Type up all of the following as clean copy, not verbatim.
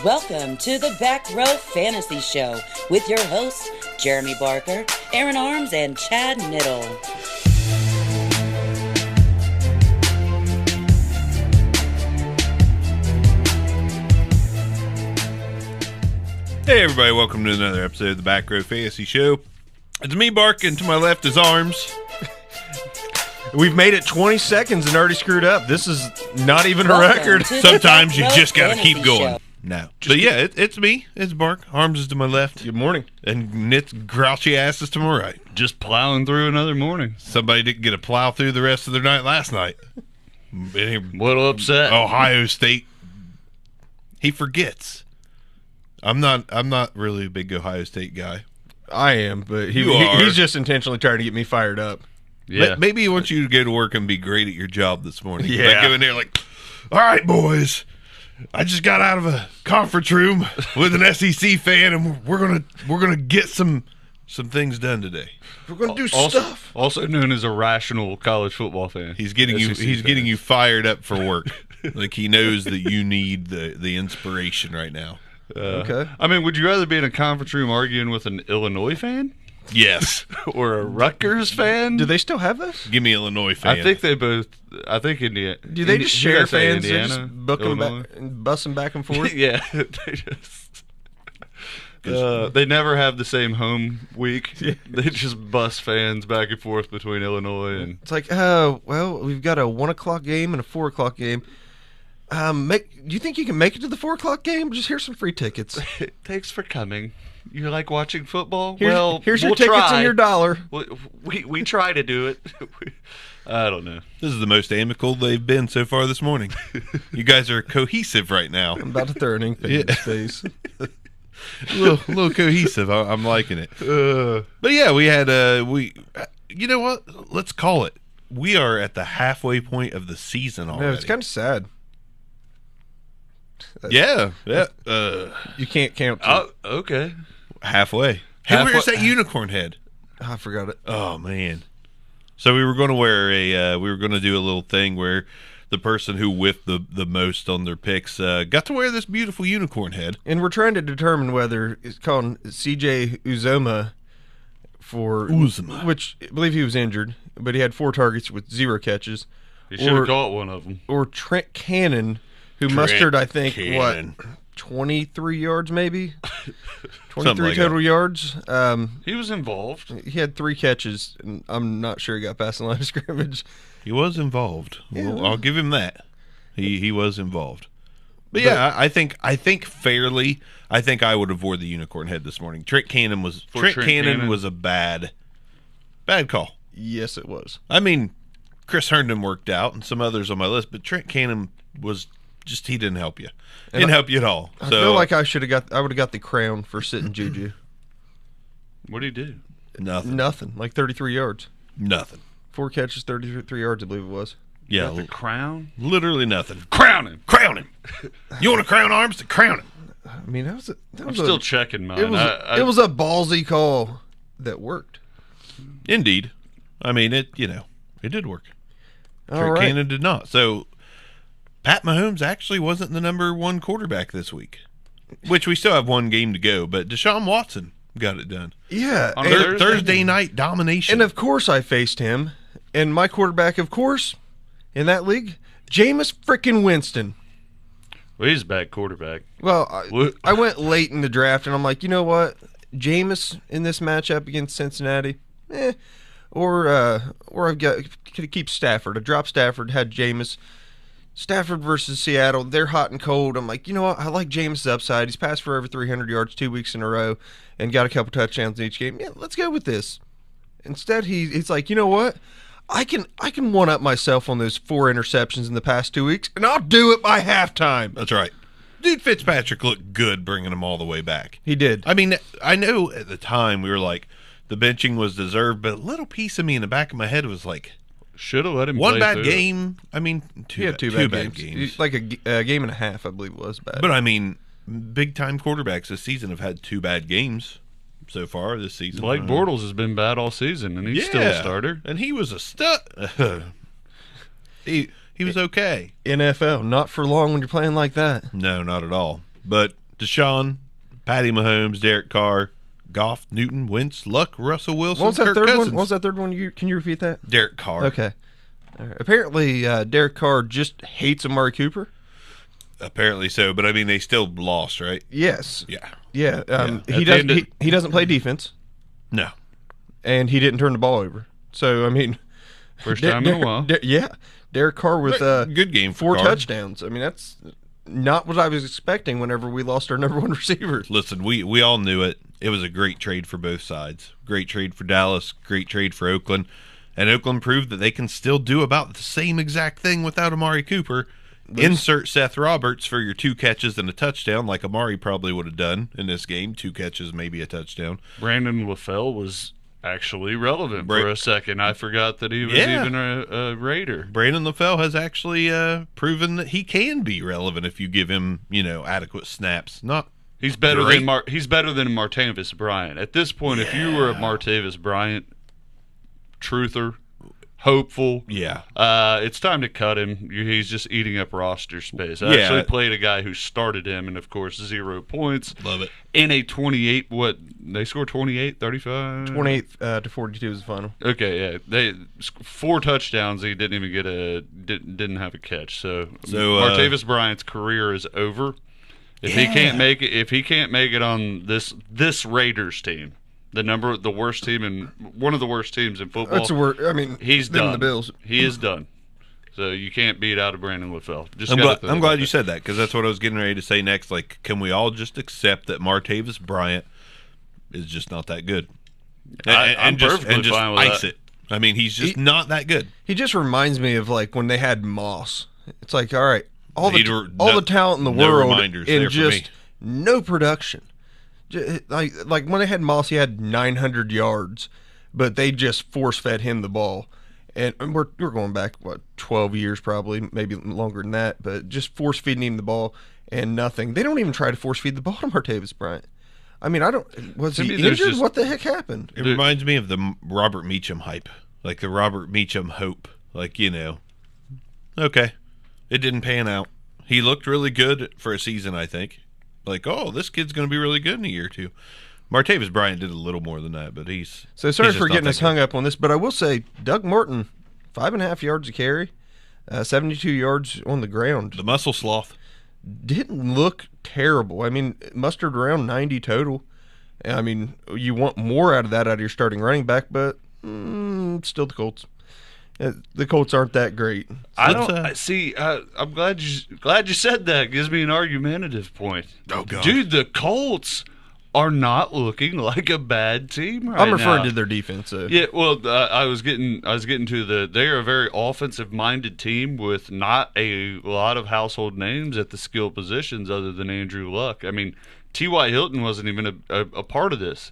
Welcome to the Back Row Fantasy Show with your hosts, Jeremy Barker, Aaron Arms, and Chad Niddle. Hey everybody, welcome to another episode of the Back Row Fantasy Show. It's me, Bark, and to my left is Arms. We've made it 20 seconds and already screwed up. This is not even a Welcome record. to the Sometimes Back you Row just gotta Fantasy keep going. Show. No. But yeah, it's me. It's Bark. Arms is to my left. Good morning. And Nick's grouchy ass is to my right. Just plowing through another morning. Somebody didn't get a plow through the rest of their night last night. Little upset. Ohio State. He forgets. I'm not really a big Ohio State guy. I am, but You are. he's just intentionally trying to get me fired up. Yeah. Maybe he wants you to go to work and be great at your job this morning. Yeah. Like go in there like, all right, boys. I just got out of a conference room with an SEC fan, and we're gonna get some things done today. We're going to do also, stuff. Also known as a rational college football fan. He's getting SEC you. He's fan. getting you fired up for work. Like he knows that you need the inspiration right now. Okay. I mean, would you rather be in a conference room arguing with an Illinois fan Yes. or a Rutgers fan? Do they still have this? Give me Illinois fan. I think they both. I think Indiana. Do they just share fans? They Indiana, just book them Illinois? back and bust them back and forth? Yeah, they just. They never have the same home week. Yeah. They just bust fans back and forth between Illinois and. It's like, oh, well, we've got a 1 o'clock game and a 4 o'clock game. Do you think you can make it to the 4 o'clock game? Just here's some free tickets. Thanks for coming. You like watching football? Here's your we'll tickets try. and your $1. We try to do it. I don't know. this is the most amicable they've been so far this morning. You guys are cohesive right now. I'm about to throw an ink pen in his face. A little cohesive. I'm liking it. But yeah, we had you know what? Let's call it. We are at the halfway point of the season already. Yeah, it's kind of sad. Yeah. You can't count. Oh, okay. Halfway. Hey, where's that unicorn head? I forgot it. Oh man. So we were going to we were going to do a little thing where the person who whiffed the most on their picks got to wear this beautiful unicorn head. And we're trying to determine whether it's called CJ Uzoma which I believe he was injured, but he had 4 targets with 0 catches. You should have caught one of them. Or Trent Cannon, who Trent mustered, I think, Cannon. 23 yards maybe? 23 Something like total that. yards. He was involved. He had 3 catches, and I'm not sure he got past the line of scrimmage. He was involved. Yeah. Well, I'll give him that. He was involved. But yeah, I think fairly, I think I would have wore the unicorn head this morning. Trent Cannon was a bad call. Yes, it was. I mean, Chris Herndon worked out and some others on my list, but Trent Cannon was just he didn't help you. Didn't help you at all. I feel like I would have got the crown for sitting Juju. What did he do? nothing. Like 33 yards. Nothing. 4 catches, 33 yards, I believe it was. Yeah, Got the crown? literally nothing. Crown him. Crown him. You want to crown Arms? To crown him. I mean, I'm still checking mine. It was a ballsy call that worked. Indeed. I mean, it did work. All Trent right. Cannon did not. So Pat Mahomes actually wasn't the number 1 quarterback this week, which we still have 1 game to go, but Deshaun Watson got it done. Yeah. On and- Thursday night domination. And of course I faced him. And my quarterback, of course, in that league, Jameis frickin' Winston. Well, he's a bad quarterback. Well, What? I went late in the draft, and I'm like, you know what? Jameis in this matchup against Cincinnati, or I've got to keep Stafford. I dropped Stafford, had Jameis. Stafford versus Seattle, they're hot and cold. I'm like, you know what? I like Jameis' upside. He's passed for over 300 yards 2 weeks in a row and got a couple touchdowns in each game. Yeah, let's go with this. Instead, he's like, you know what? I can one-up myself on those 4 interceptions in the past 2 weeks, and I'll do it by halftime. That's right. Dude, Fitzpatrick looked good bringing them all the way back. He did. I mean, I know at the time we were like, the benching was deserved, but a little piece of me in the back of my head was like, Should have let him one play bad through game. I mean, He had two bad games. Like a game and a half, I believe, was bad. But I mean, big-time quarterbacks this season have had 2 bad games so far this season. Blake Bortles has been bad all season, and he's still a starter. And he was a stud. he was okay. NFL, not for long when you're playing like that. No, not at all. But Deshaun, Patty Mahomes, Derek Carr, Goff, Newton, Wentz, Luck, Russell Wilson, What was that Kirk third Cousins. one? What was that third one? Can you repeat that? Derek Carr. Okay. All right. Apparently, Derek Carr just hates Amari Cooper. Apparently so, but I mean they still lost, right? Yes. Yeah. Yeah. He doesn't play defense, No. and he didn't turn the ball over. So I mean, First time in a while. Derek Carr with Good game for 4 Carr. touchdowns. I mean, that's not what I was expecting whenever we lost our number 1 receiver. Listen, we all knew it. It was a great trade for both sides. Great trade for Dallas, great trade for Oakland. And Oakland proved that they can still do about the same exact thing without Amari Cooper. Insert Seth Roberts for your 2 catches and a touchdown, like Amari probably would have done in this game. 2 catches, maybe a touchdown. Brandon LaFell was actually relevant for a second. I forgot that he was even a Raider. Brandon LaFell has actually proven that he can be relevant if you give him, adequate snaps. He's better than Martavis Bryant. At this point, if you were a Martavis Bryant truther, hopeful, it's time to cut him. He's just eating up roster space. I actually played a guy who started him, and of course 0 points. Love it. In a 28, they scored 28, 35? 28 to 42 is the final. Okay, yeah. They 4 touchdowns. He didn't even didn't have a catch. So Martavis Bryant's career is over. If he can't make it on this Raiders team, the worst team and one of the worst teams in football. He's done. The Bills. He is done. So you can't beat out of Brandon LaFell. I'm glad you said that, because that's what I was getting ready to say next. Like, can we all just accept that Martavis Bryant is just not that good? I'm perfectly fine with ice that. it. I mean, he's just not that good. He just reminds me of like when they had Moss. It's like, all right, all the talent in the world and just no production. Like when they had Moss, he had 900 yards, but they just force-fed him the ball. And we're going back, 12 years probably, maybe longer than that, but just force-feeding him the ball and nothing. They don't even try to force-feed the ball to Martavis Bryant. I mean, was he injured? What the heck happened? It reminds me of the Robert Meacham hype, like the Robert Meacham hope. Like, okay, it didn't pan out. He looked really good for a season, I think. Like, oh, this kid's going to be really good in a year or two. Martavis Bryant did a little more than that, but sorry for getting us hung up on this, but I will say Doug Martin, 5.5 yards a carry, 72 yards on the ground. The muscle sloth didn't look terrible. I mean, mustered around 90 total. I mean, you want more out of your starting running back, but still the Colts. The Colts aren't that great. I don't see. I'm glad you said that. It gives me an argumentative point. Oh God, dude, the Colts are not looking like a bad team right now. I'm referring to their defense. Yeah, well, I was getting to they are a very offensive-minded team with not a lot of household names at the skill positions other than Andrew Luck. I mean, T.Y. Hilton wasn't even a part of this.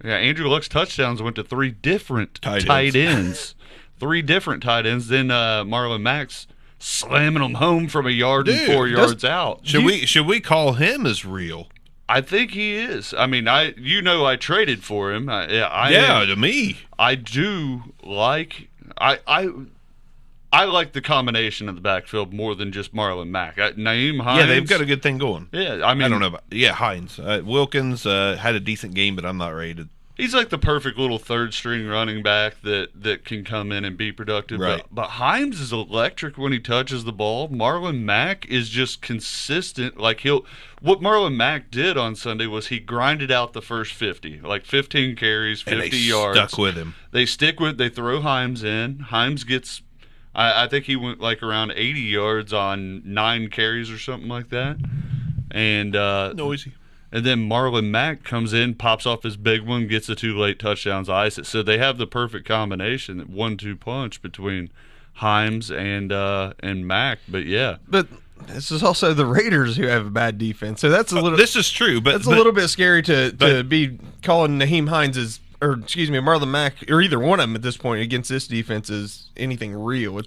Yeah, Andrew Luck's touchdowns went to 3 different tight ends. 3 different tight ends. Then Marlon Mack's slamming them home from a yard and 4 yards out. Should we call him as real? I think he is. I mean, I traded for him. To me, I do like I like the combination of the backfield more than just Marlon Mack. Nyheim Hines. Yeah, they've got a good thing going. Yeah, I mean, I don't know about Hines. Wilkins had a decent game, but I'm not ready to. He's like the perfect little third-string running back that can come in and be productive. Right. But Hines is electric when he touches the ball. Marlon Mack is just consistent. Like what Marlon Mack did on Sunday was he grinded out the first 50, like 15 carries, 50 yards. Stuck with him. They throw Hines in. Hines gets, I think he went like around 80 yards on 9 carries or something like that. And noisy. And then Marlon Mack comes in, pops off his big one, gets the 2 late touchdowns, ice it. So they have the perfect combination, that 1-2 punch between Himes and Mack. But yeah, but this is also the Raiders who have a bad defense. So that's a little. This is true, but it's a little bit scary to be calling Nyheim Hines Marlon Mack, or either one of them at this point against this defense is anything real.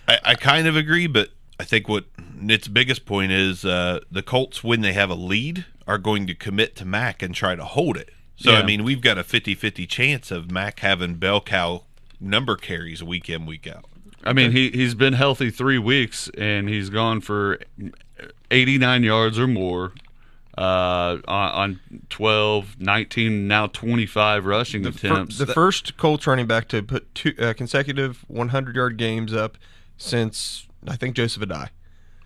I kind of agree, but I think what its biggest point is the Colts, when they have a lead, are going to commit to Mack and try to hold it. So, yeah. I mean, we've got a 50-50 chance of Mack having bell cow number carries week in, week out. I mean, he's been healthy 3 weeks, and he's gone for 89 yards or more, on 12, 19, now 25 rushing attempts. The first Colts running back to put two consecutive 100-yard games up since, I think, Joseph Adai.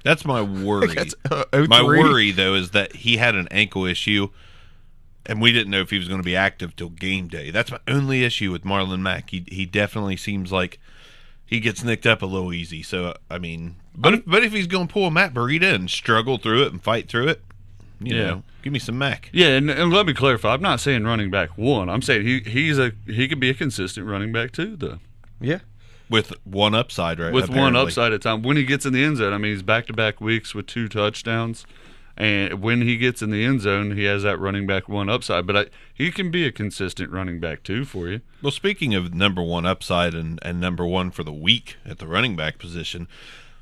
That's my worry. That's, my worry, though, is that he had an ankle issue, and we didn't know if he was going to be active till game day. That's my only issue with Marlon Mack. He definitely seems like he gets nicked up a little easy. So, I mean, but if he's going to pull a Matt Breida and struggle through it and fight through it, you know, give me some Mack. Yeah, and let me clarify. I'm not saying running back one. I'm saying he could be a consistent running back two, though. Yeah. With one upside, right? With apparently. One upside at a time. When he gets in the end zone, I mean, he's back-to-back weeks with 2 touchdowns. And when he gets in the end zone, he has that running back one upside. But he can be a consistent running back, too, for you. Well, speaking of number one upside and number one for the week at the running back position,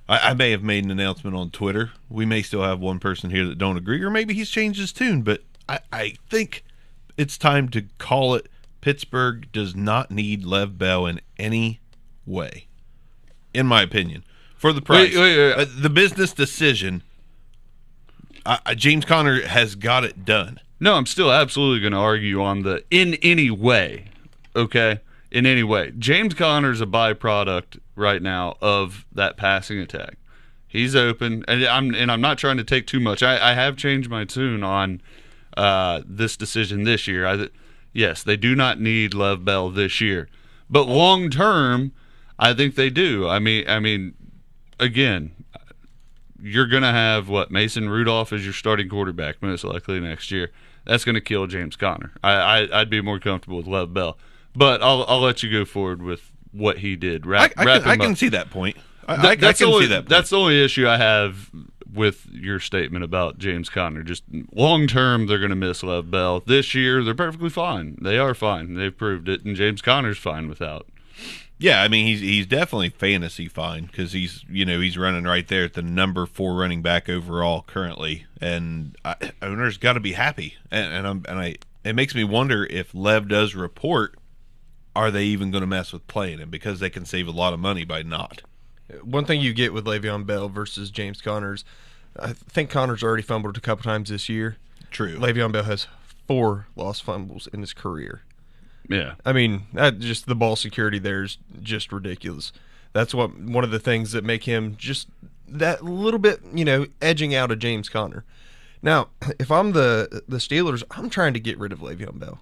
I may have made an announcement on Twitter. We may still have one person here that don't agree, or maybe he's changed his tune. But I think it's time to call it. Pittsburgh does not need Lev Bell in any way, in my opinion, for the price. Wait. The business decision, James Conner has got it done. No, I'm still absolutely going to argue on the in any way, okay? In any way. James Conner's a byproduct right now of that passing attack. He's open, and I'm not trying to take too much. I have changed my tune on this decision this year. Yes, they do not need Lev Bell this year. But long term, I think they do. I mean, again, you're going to have, Mason Rudolph as your starting quarterback most likely next year. That's going to kill James Conner. I'd be more comfortable with Lev Bell. But I'll let you go forward with what he did. I can see that point. I can see that point. That's the only issue I have with your statement about James Conner. Just long term, they're going to miss Lev Bell. This year, they're perfectly fine. They are fine. They've proved it, and James Conner's fine without. Yeah, I mean he's definitely fantasy fine because he's running right there at the number 4 running back overall currently, and owners got to be happy. And it makes me wonder if Lev does report, are they even going to mess with playing him because they can save a lot of money by not. One thing you get with Le'Veon Bell versus James Conner's, I think Conner's already fumbled a couple times this year. True. Le'Veon Bell has 4 lost fumbles in his career. Yeah. I mean, just the ball security there is just ridiculous. That's one of the things that make him just that little bit, edging out of James Conner. Now, if I'm the Steelers, I'm trying to get rid of Le'Veon Bell.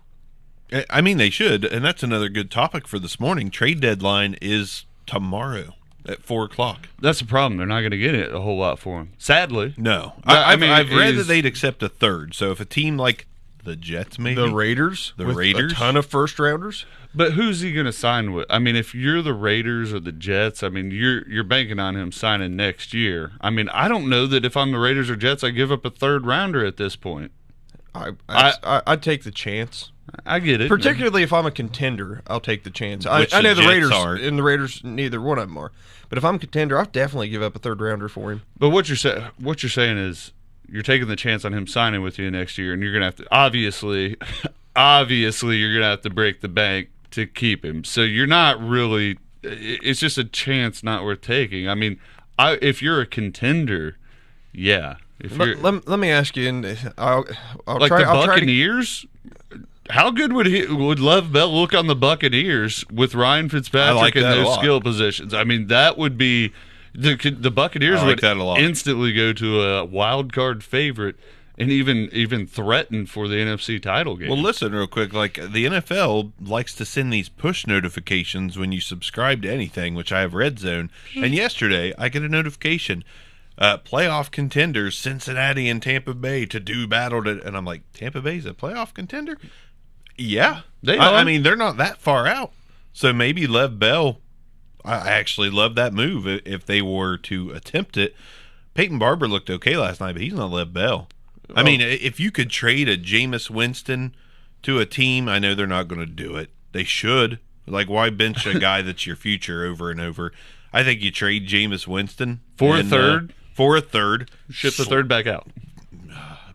I mean, they should, and that's another good topic for this morning. Trade deadline is tomorrow at 4:00. That's the problem. They're not going to get it a whole lot for him. Sadly. No. I mean, I've read that they'd accept a third. So if a team like the Jets, maybe the Raiders, with a ton of first rounders. But who's he going to sign with? I mean, if you're the Raiders or the Jets, I mean, you're banking on him signing next year. I mean, I don't know that if I'm the Raiders or Jets, I give up a third rounder at this point. I'd take the chance. I get it. Particularly if I'm a contender, I'll take the chance. I know the Raiders and the Raiders, neither one of them are. But if I'm a contender, I'll definitely give up a third rounder for him. But what you're saying is you're taking the chance on him signing with you next year, and you're gonna have to obviously you're gonna have to break the bank to keep him. So you're not really. It's just a chance not worth taking. I mean, if you're a contender, yeah. Let me ask you, and I'll like try. The Buccaneers. How good would Lev Bell look on the Buccaneers with Ryan Fitzpatrick in those skill positions? I mean, that would be the Buccaneers would instantly go to a wild card favorite and even threaten for the NFC title game. Well, listen real quick. Like the NFL likes to send these push notifications when you subscribe to anything, which I have Red Zone. And yesterday, I get a notification. Playoff contenders, Cincinnati and Tampa Bay to do battle. And I'm like, Tampa Bay's a playoff contender? Yeah. I mean, they're not that far out. So maybe Lev Bell, I actually love that move if they were to attempt it. Peyton Barber looked okay last night, but he's not Lev Bell. Oh. I mean, if you could trade a Jameis Winston to a team, I know they're not going to do it. They should. Like, why bench a guy that's your future over and over? I think you trade Jameis Winston. For a third. For a third. Ship the third back out.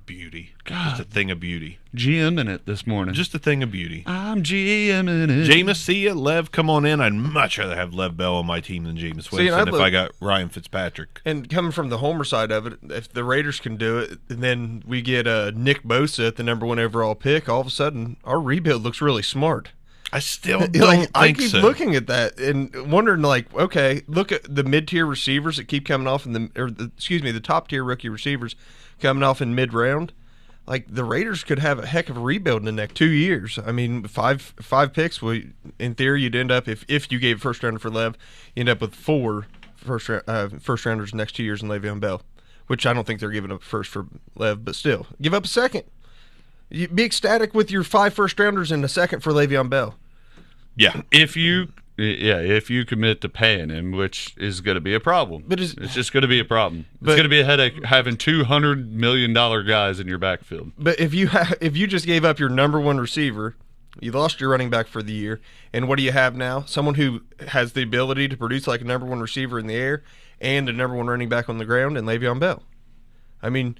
beauty. God. Just a thing of beauty. GMing it this morning. Just a thing of beauty. I'm GMing it. Jameis, see ya. Lev, come on in. I'd much rather have Lev Bell on my team than Jameis Winston if I got Ryan Fitzpatrick. And coming from the Homer side of it, if the Raiders can do it, and then we get Nick Bosa at the number 1 overall pick, all of a sudden our rebuild looks really smart. I still don't think I keep so. looking at that and wondering, okay, look at the mid-tier receivers that keep coming off the top-tier rookie receivers coming off in mid-round. The Raiders could have a heck of a rebuild in the next 2 years. I mean, five picks. In theory, you'd end up if you gave a first rounder for Lev, you end up with 4 first rounders next 2 years in Le'Veon Bell, which I don't think they're giving up first for Lev, but still, give up a second. You'd be ecstatic with your 5 first rounders and a second for Le'Veon Bell. Yeah, if you commit to paying him, which is going to be a problem. But it's just going to be a problem. It's going to be a headache having $200 million guys in your backfield. But if you just gave up your number 1 receiver, you lost your running back for the year, and what do you have now? Someone who has the ability to produce like a number 1 receiver in the air and a number 1 running back on the ground, and Le'Veon Bell. I mean,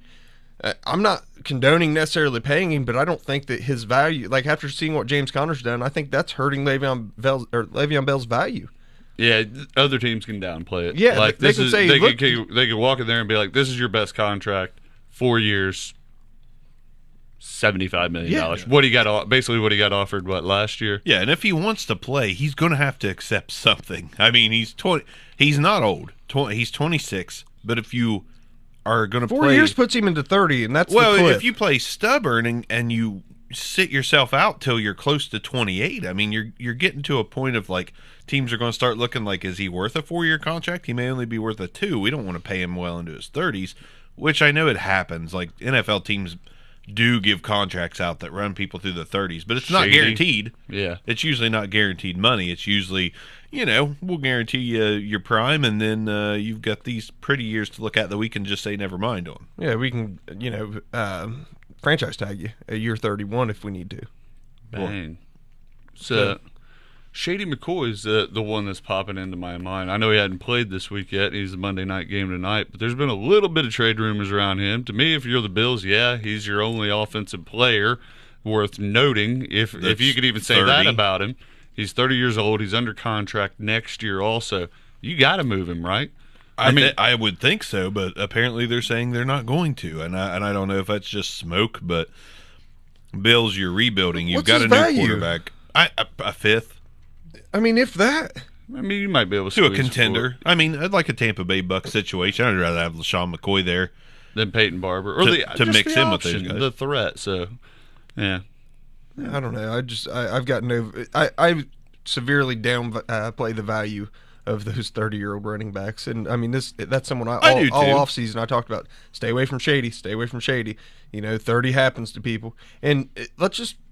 I'm not condoning necessarily paying him, but I don't think that his value, after seeing what James Conner's done, I think that's hurting Le'Veon Bell's value. Yeah, other teams can downplay it. Yeah, they could walk in there and be like, "This is your best contract, 4 years, $75 million." Yeah. What he got, basically what he got offered, last year? Yeah, and if he wants to play, he's going to have to accept something. I mean, he's not old. He's 26, but if you are going to play 4 years puts him into 30, and that's the cliff. If you play stubborn and you sit yourself out till you're close to 28, I mean, you're getting to a point of teams are going to start looking is he worth a 4-year contract? He may only be worth a 2. We don't want to pay him well into his 30s, which I know it happens. NFL teams do give contracts out that run people through the 30s, but it's not guaranteed. Yeah, it's usually not guaranteed money. It's usually, we'll guarantee you your prime, and then you've got these pretty years to look at that we can just say never mind on. Yeah, we can, franchise tag you at year 31 if we need to. Bang. So, Shady McCoy is the one that's popping into my mind. I know he hadn't played this week yet. He's a Monday night game tonight, but there's been a little bit of trade rumors around him. To me, if you're the Bills, he's your only offensive player worth noting. If you could even say 30. That about him. He's 30 years old. He's under contract next year also. You got to move him, right? I would think so, but apparently they're saying they're not going to, and I don't know if that's just smoke, but Bills, you're rebuilding. You've got a new quarterback. A 5th. I mean, if that. I mean, you might be able to a contender. I mean, I'd like a Tampa Bay Bucs situation. I'd rather have LaShawn McCoy there than Peyton Barber, or to mix in with those guys. The threat. So, yeah. I don't know. I've got no. I severely downplay the value of those 30-year-old running backs, and I mean that's someone all offseason I talked about. Stay away from Shady. Stay away from Shady. 30 happens to people, and it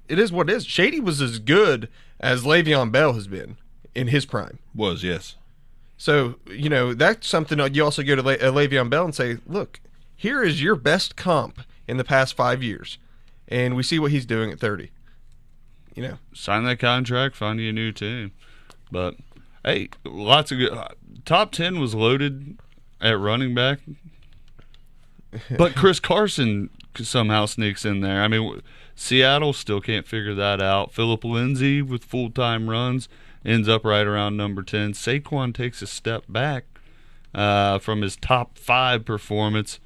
is what it is. Shady was as good as Le'Veon Bell has been in his prime. Was, yes. So, that's something you also go to Le'Veon Bell and say, look, here is your best comp in the past 5 years, and we see what he's doing at 30. Sign that contract, find you a new team. But, hey, lots of good. Top 10 was loaded at running back, but Chris Carson somehow sneaks in there. I mean, Seattle still can't figure that out. Phillip Lindsay with full-time runs ends up right around number 10. Saquon takes a step back from his top 5 performance,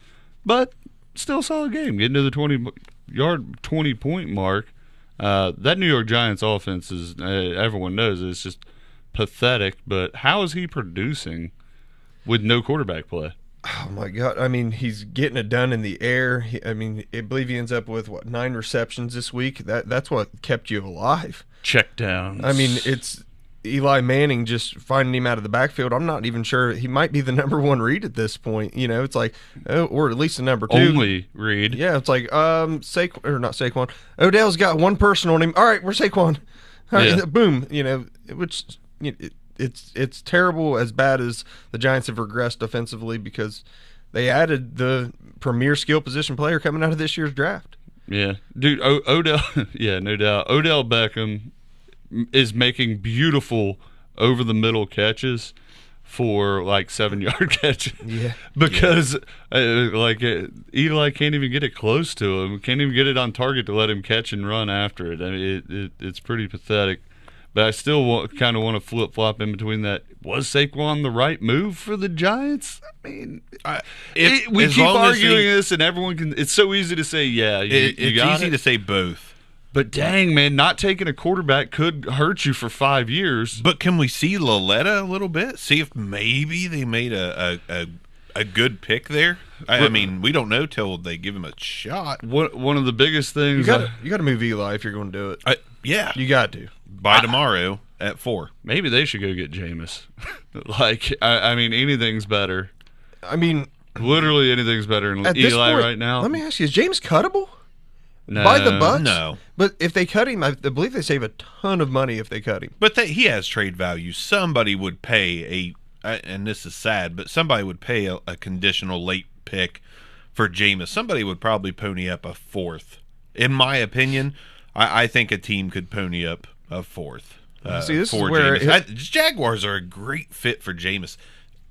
but still a solid game. Getting to the 20-point mark. That New York Giants offense is, everyone knows, it's just pathetic. But how is he producing with no quarterback play? Oh, my God. I mean, he's getting it done in the air. I believe he ends up with, 9 receptions this week. That's what kept you alive. Check downs. I mean, it's Eli Manning just finding him out of the backfield. I'm not even sure. He might be the number 1 read at this point. It's or at least the number 2. Only read. Yeah, it's not Saquon. Odell's got one person on him. All right, we're Saquon. All right, boom. Which it's terrible, as bad as the Giants have regressed offensively because they added the premier skill position player coming out of this year's draft. Yeah, dude, Odell. Yeah, no doubt. Odell Beckham is making beautiful over the middle catches for like 7-yard catch. Yeah. Because Eli can't even get it close to him. Can't even get it on target to let him catch and run after it. I mean, it's pretty pathetic. But I still kind of want to flip-flop in between that. Was Saquon the right move for the Giants? I mean, we keep arguing this, and everyone can. It's so easy to say, yeah, it's easy to say both. But dang, man, not taking a quarterback could hurt you for 5 years. But can we see Laletta a little bit? See if maybe they made a good pick there? I mean, we don't know till they give him a shot. One of the biggest things... You got to move Eli if you're going to do it. Yeah. You got to. By tomorrow at 4. Maybe they should go get Jameis. I mean, anything's better. I mean... Literally anything's better than Eli right now. Let me ask you, is James cuttable? No. By the Bucks? No. But if they cut him, I believe they save a ton of money if they cut him. But he has trade value. Somebody would pay and this is sad, but somebody would pay a conditional late pick for Jameis. Somebody would probably pony up a 4th. In my opinion, I think a team could pony up a 4th. See, this for is where Jameis. Jaguars are a great fit for Jameis.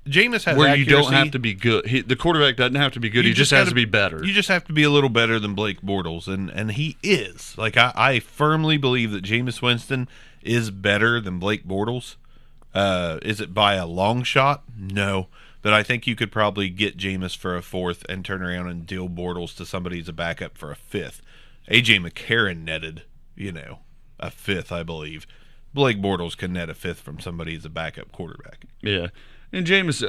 Jameis has where accuracy. You don't have to be good. The quarterback doesn't have to be good. He just has to be better. You just have to be a little better than Blake Bortles, and he is. Like I firmly believe that Jameis Winston is better than Blake Bortles. Is it by a long shot? No. But I think you could probably get Jameis for a 4th and turn around and deal Bortles to somebody as a backup for a 5th. A.J. McCarron netted, a 5th, I believe. Blake Bortles can net a 5th from somebody as a backup quarterback. Yeah. And Jameis,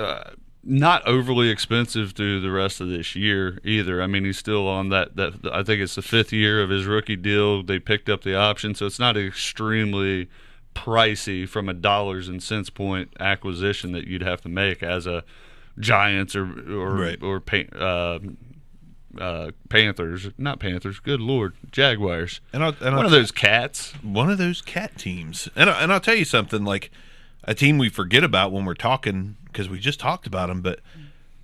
not overly expensive through the rest of this year either. I mean, he's still on that I think it's the 5th year of his rookie deal. They picked up the option, so it's not extremely pricey from a dollars and cents point acquisition that you'd have to make as a Giants or Panthers, not Panthers. Good Lord, Jaguars. And one of those cats. One of those cat teams. And I'll tell you something, like a team we forget about when we're talking, because we just talked about them, but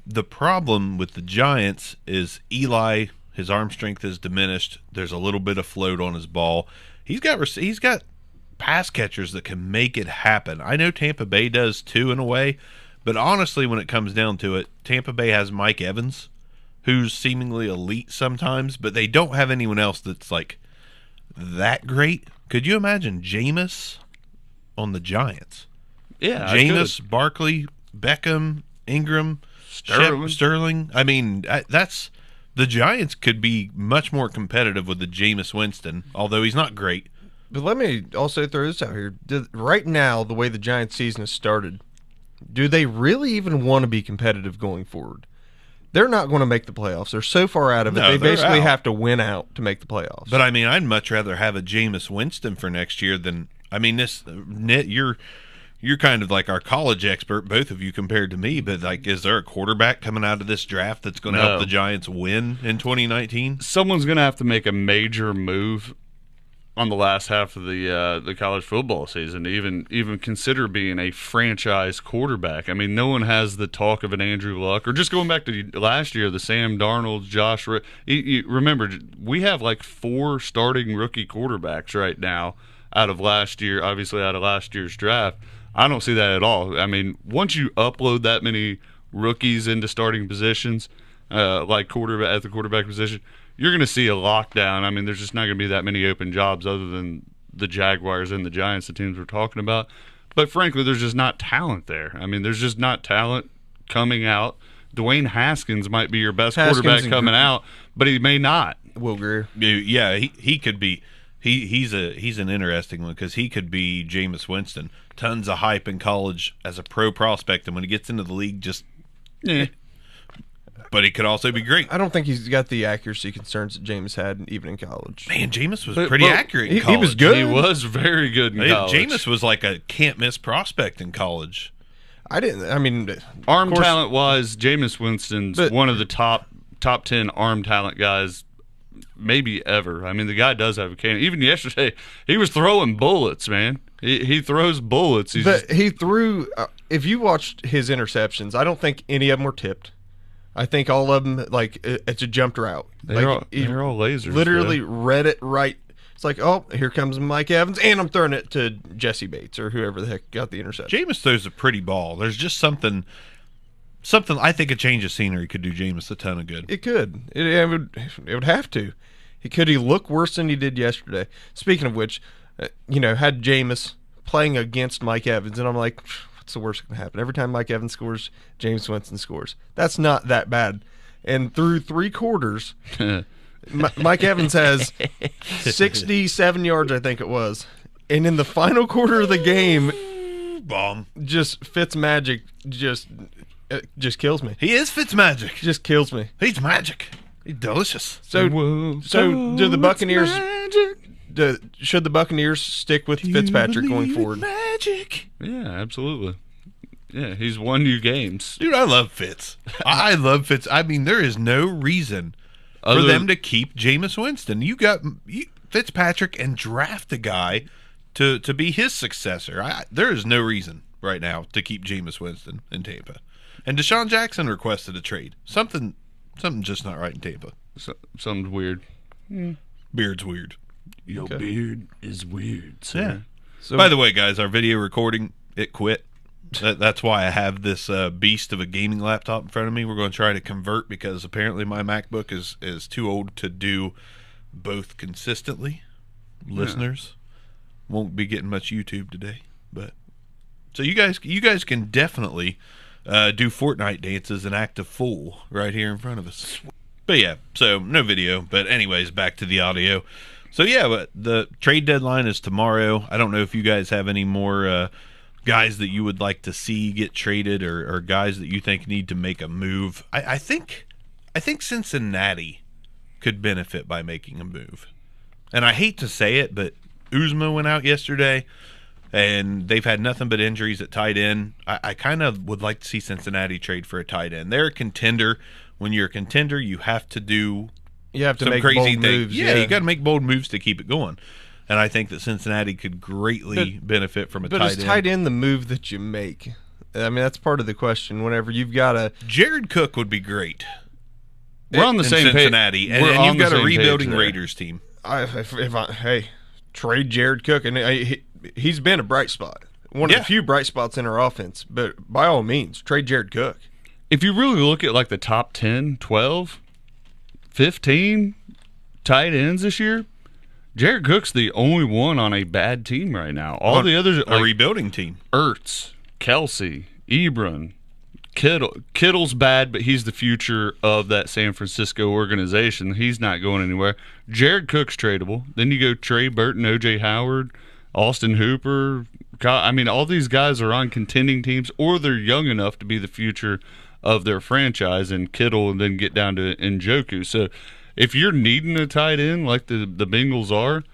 the problem with the Giants is Eli, his arm strength is diminished. There's a little bit of float on his ball. He's got pass catchers that can make it happen. I know Tampa Bay does too in a way, but honestly, when it comes down to it, Tampa Bay has Mike Evans, who's seemingly elite sometimes, but they don't have anyone else that's like that great. Could you imagine Jameis on the Giants? Yeah, Jameis, Barkley, Beckham, Ingram, Sterling. I mean, that's the Giants could be much more competitive with the Jameis Winston, although he's not great. But let me also throw this out here. Right now, the way the Giants season has started, do they really even want to be competitive going forward? They're not going to make the playoffs. They're so far out of it. No, they basically out. have to win out to make the playoffs. But I mean, I'd much rather have a Jameis Winston for next year than you're kind of like our college expert, both of you compared to me. But like, is there a quarterback coming out of this draft that's going to help the Giants win in 2019? Someone's going to have to make a major move on the last half of the college football season to even consider being a franchise quarterback. I mean, no one has the talk of an Andrew Luck, or just going back to last year, the Sam Darnold, Josh. Remember, we have like 4 starting rookie quarterbacks right now out of last year, obviously out of last year's draft. I don't see that at all. I mean, once you upload that many rookies into starting positions, like at the quarterback position, you're going to see a lockdown. I mean, there's just not going to be that many open jobs other than the Jaguars and the Giants, the teams we're talking about. But frankly, there's just not talent there. I mean, there's just not talent coming out. Dwayne Haskins might be your best quarterback coming out, but he may not. Will Grier. Yeah, he could be. He's an interesting one because he could be Jameis Winston. Tons of hype in college as a pro prospect, and when he gets into the league, just But he could also be great. I don't think he's got the accuracy concerns that Jameis had even in college. Man, Jameis was pretty accurate in college. He was good. He was very good in college. Jameis was like a can't-miss prospect in college. Arm talent-wise, Jameis Winston's one of the top 10 arm talent guys maybe ever. I mean, the guy does have a cannon. Even yesterday, he was throwing bullets, man. He throws bullets. He threw if you watched his interceptions, I don't think any of them were tipped. I think all of them, like, it's a jumped route. They're all lasers. Literally read it right It's like, oh, here comes Mike Evans, and I'm throwing it to Jesse Bates or whoever the heck got the interception. Jameis throws a pretty ball. There's just something. I think a change of scenery could do Jameis a ton of good. It could. It would have to. He look worse than he did yesterday. Speaking of which, had Jameis playing against Mike Evans, and I'm like, what's the worst that can happen? Every time Mike Evans scores, Jameis Winston scores. That's not that bad. And through 3 quarters, Mike Evans has 67 yards, I think it was. And in the final quarter of the game, bomb. Just Fitzmagic just kills me. He is Fitzmagic. Just kills me. He's magic. He's delicious. So do the Buccaneers? Should the Buccaneers stick with Fitzpatrick going forward? Magic. Yeah, absolutely. Yeah, he's won you games. Dude, I love Fitz. I love Fitz. I mean, there is no reason for them to keep Jameis Winston. You got Fitzpatrick and draft a guy to be his successor. There is no reason right now to keep Jameis Winston in Tampa. And Deshaun Jackson requested a trade. Something just not right in Tampa. Something's weird. Beard's weird. Your beard is weird, sir. Yeah. So, by the way, guys, our video recording, it quit. That's why I have this beast of a gaming laptop in front of me. We're going to try to convert because apparently my MacBook is too old to do both consistently. Listeners won't be getting much YouTube today, but so you guys can definitely do Fortnite dances and act a fool right here in front of us. But yeah, so no video. But anyways, back to the audio. So yeah, but the trade deadline is tomorrow. I don't know if you guys have any more guys that you would like to see get traded or guys that you think need to make a move. I think Cincinnati could benefit by making a move. And I hate to say it, but Uzma went out yesterday, and they've had nothing but injuries at tight end. I kind of would like to see Cincinnati trade for a tight end. They're a contender. When you're a contender, you have to do some make crazy bold things. Moves, yeah, you got to make bold moves to keep it going. And I think that Cincinnati could greatly benefit from a tight end. But is tight end the move that you make? I mean, that's part of the question. Whenever you've got a Jared Cook would be great. We're on the same page. Cincinnati, and you've got a rebuilding Raiders team. Trade Jared Cook, and he's been a bright spot. One of the few bright spots in our offense. But by all means, trade Jared Cook. If you really look at like the top 10, 12, 15 tight ends this year, Jared Cook's the only one on a bad team right now. All the others are a rebuilding team. Ertz, Kelsey, Ebron, Kittle. Kittle's bad, but he's the future of that San Francisco organization. He's not going anywhere. Jared Cook's tradable. Then you go Trey Burton, O.J. Howard, Austin Hooper. I mean, all these guys are on contending teams, or they're young enough to be the future of their franchise, and Kittle, and then get down to Njoku. So if you're needing a tight end like the Bengals are,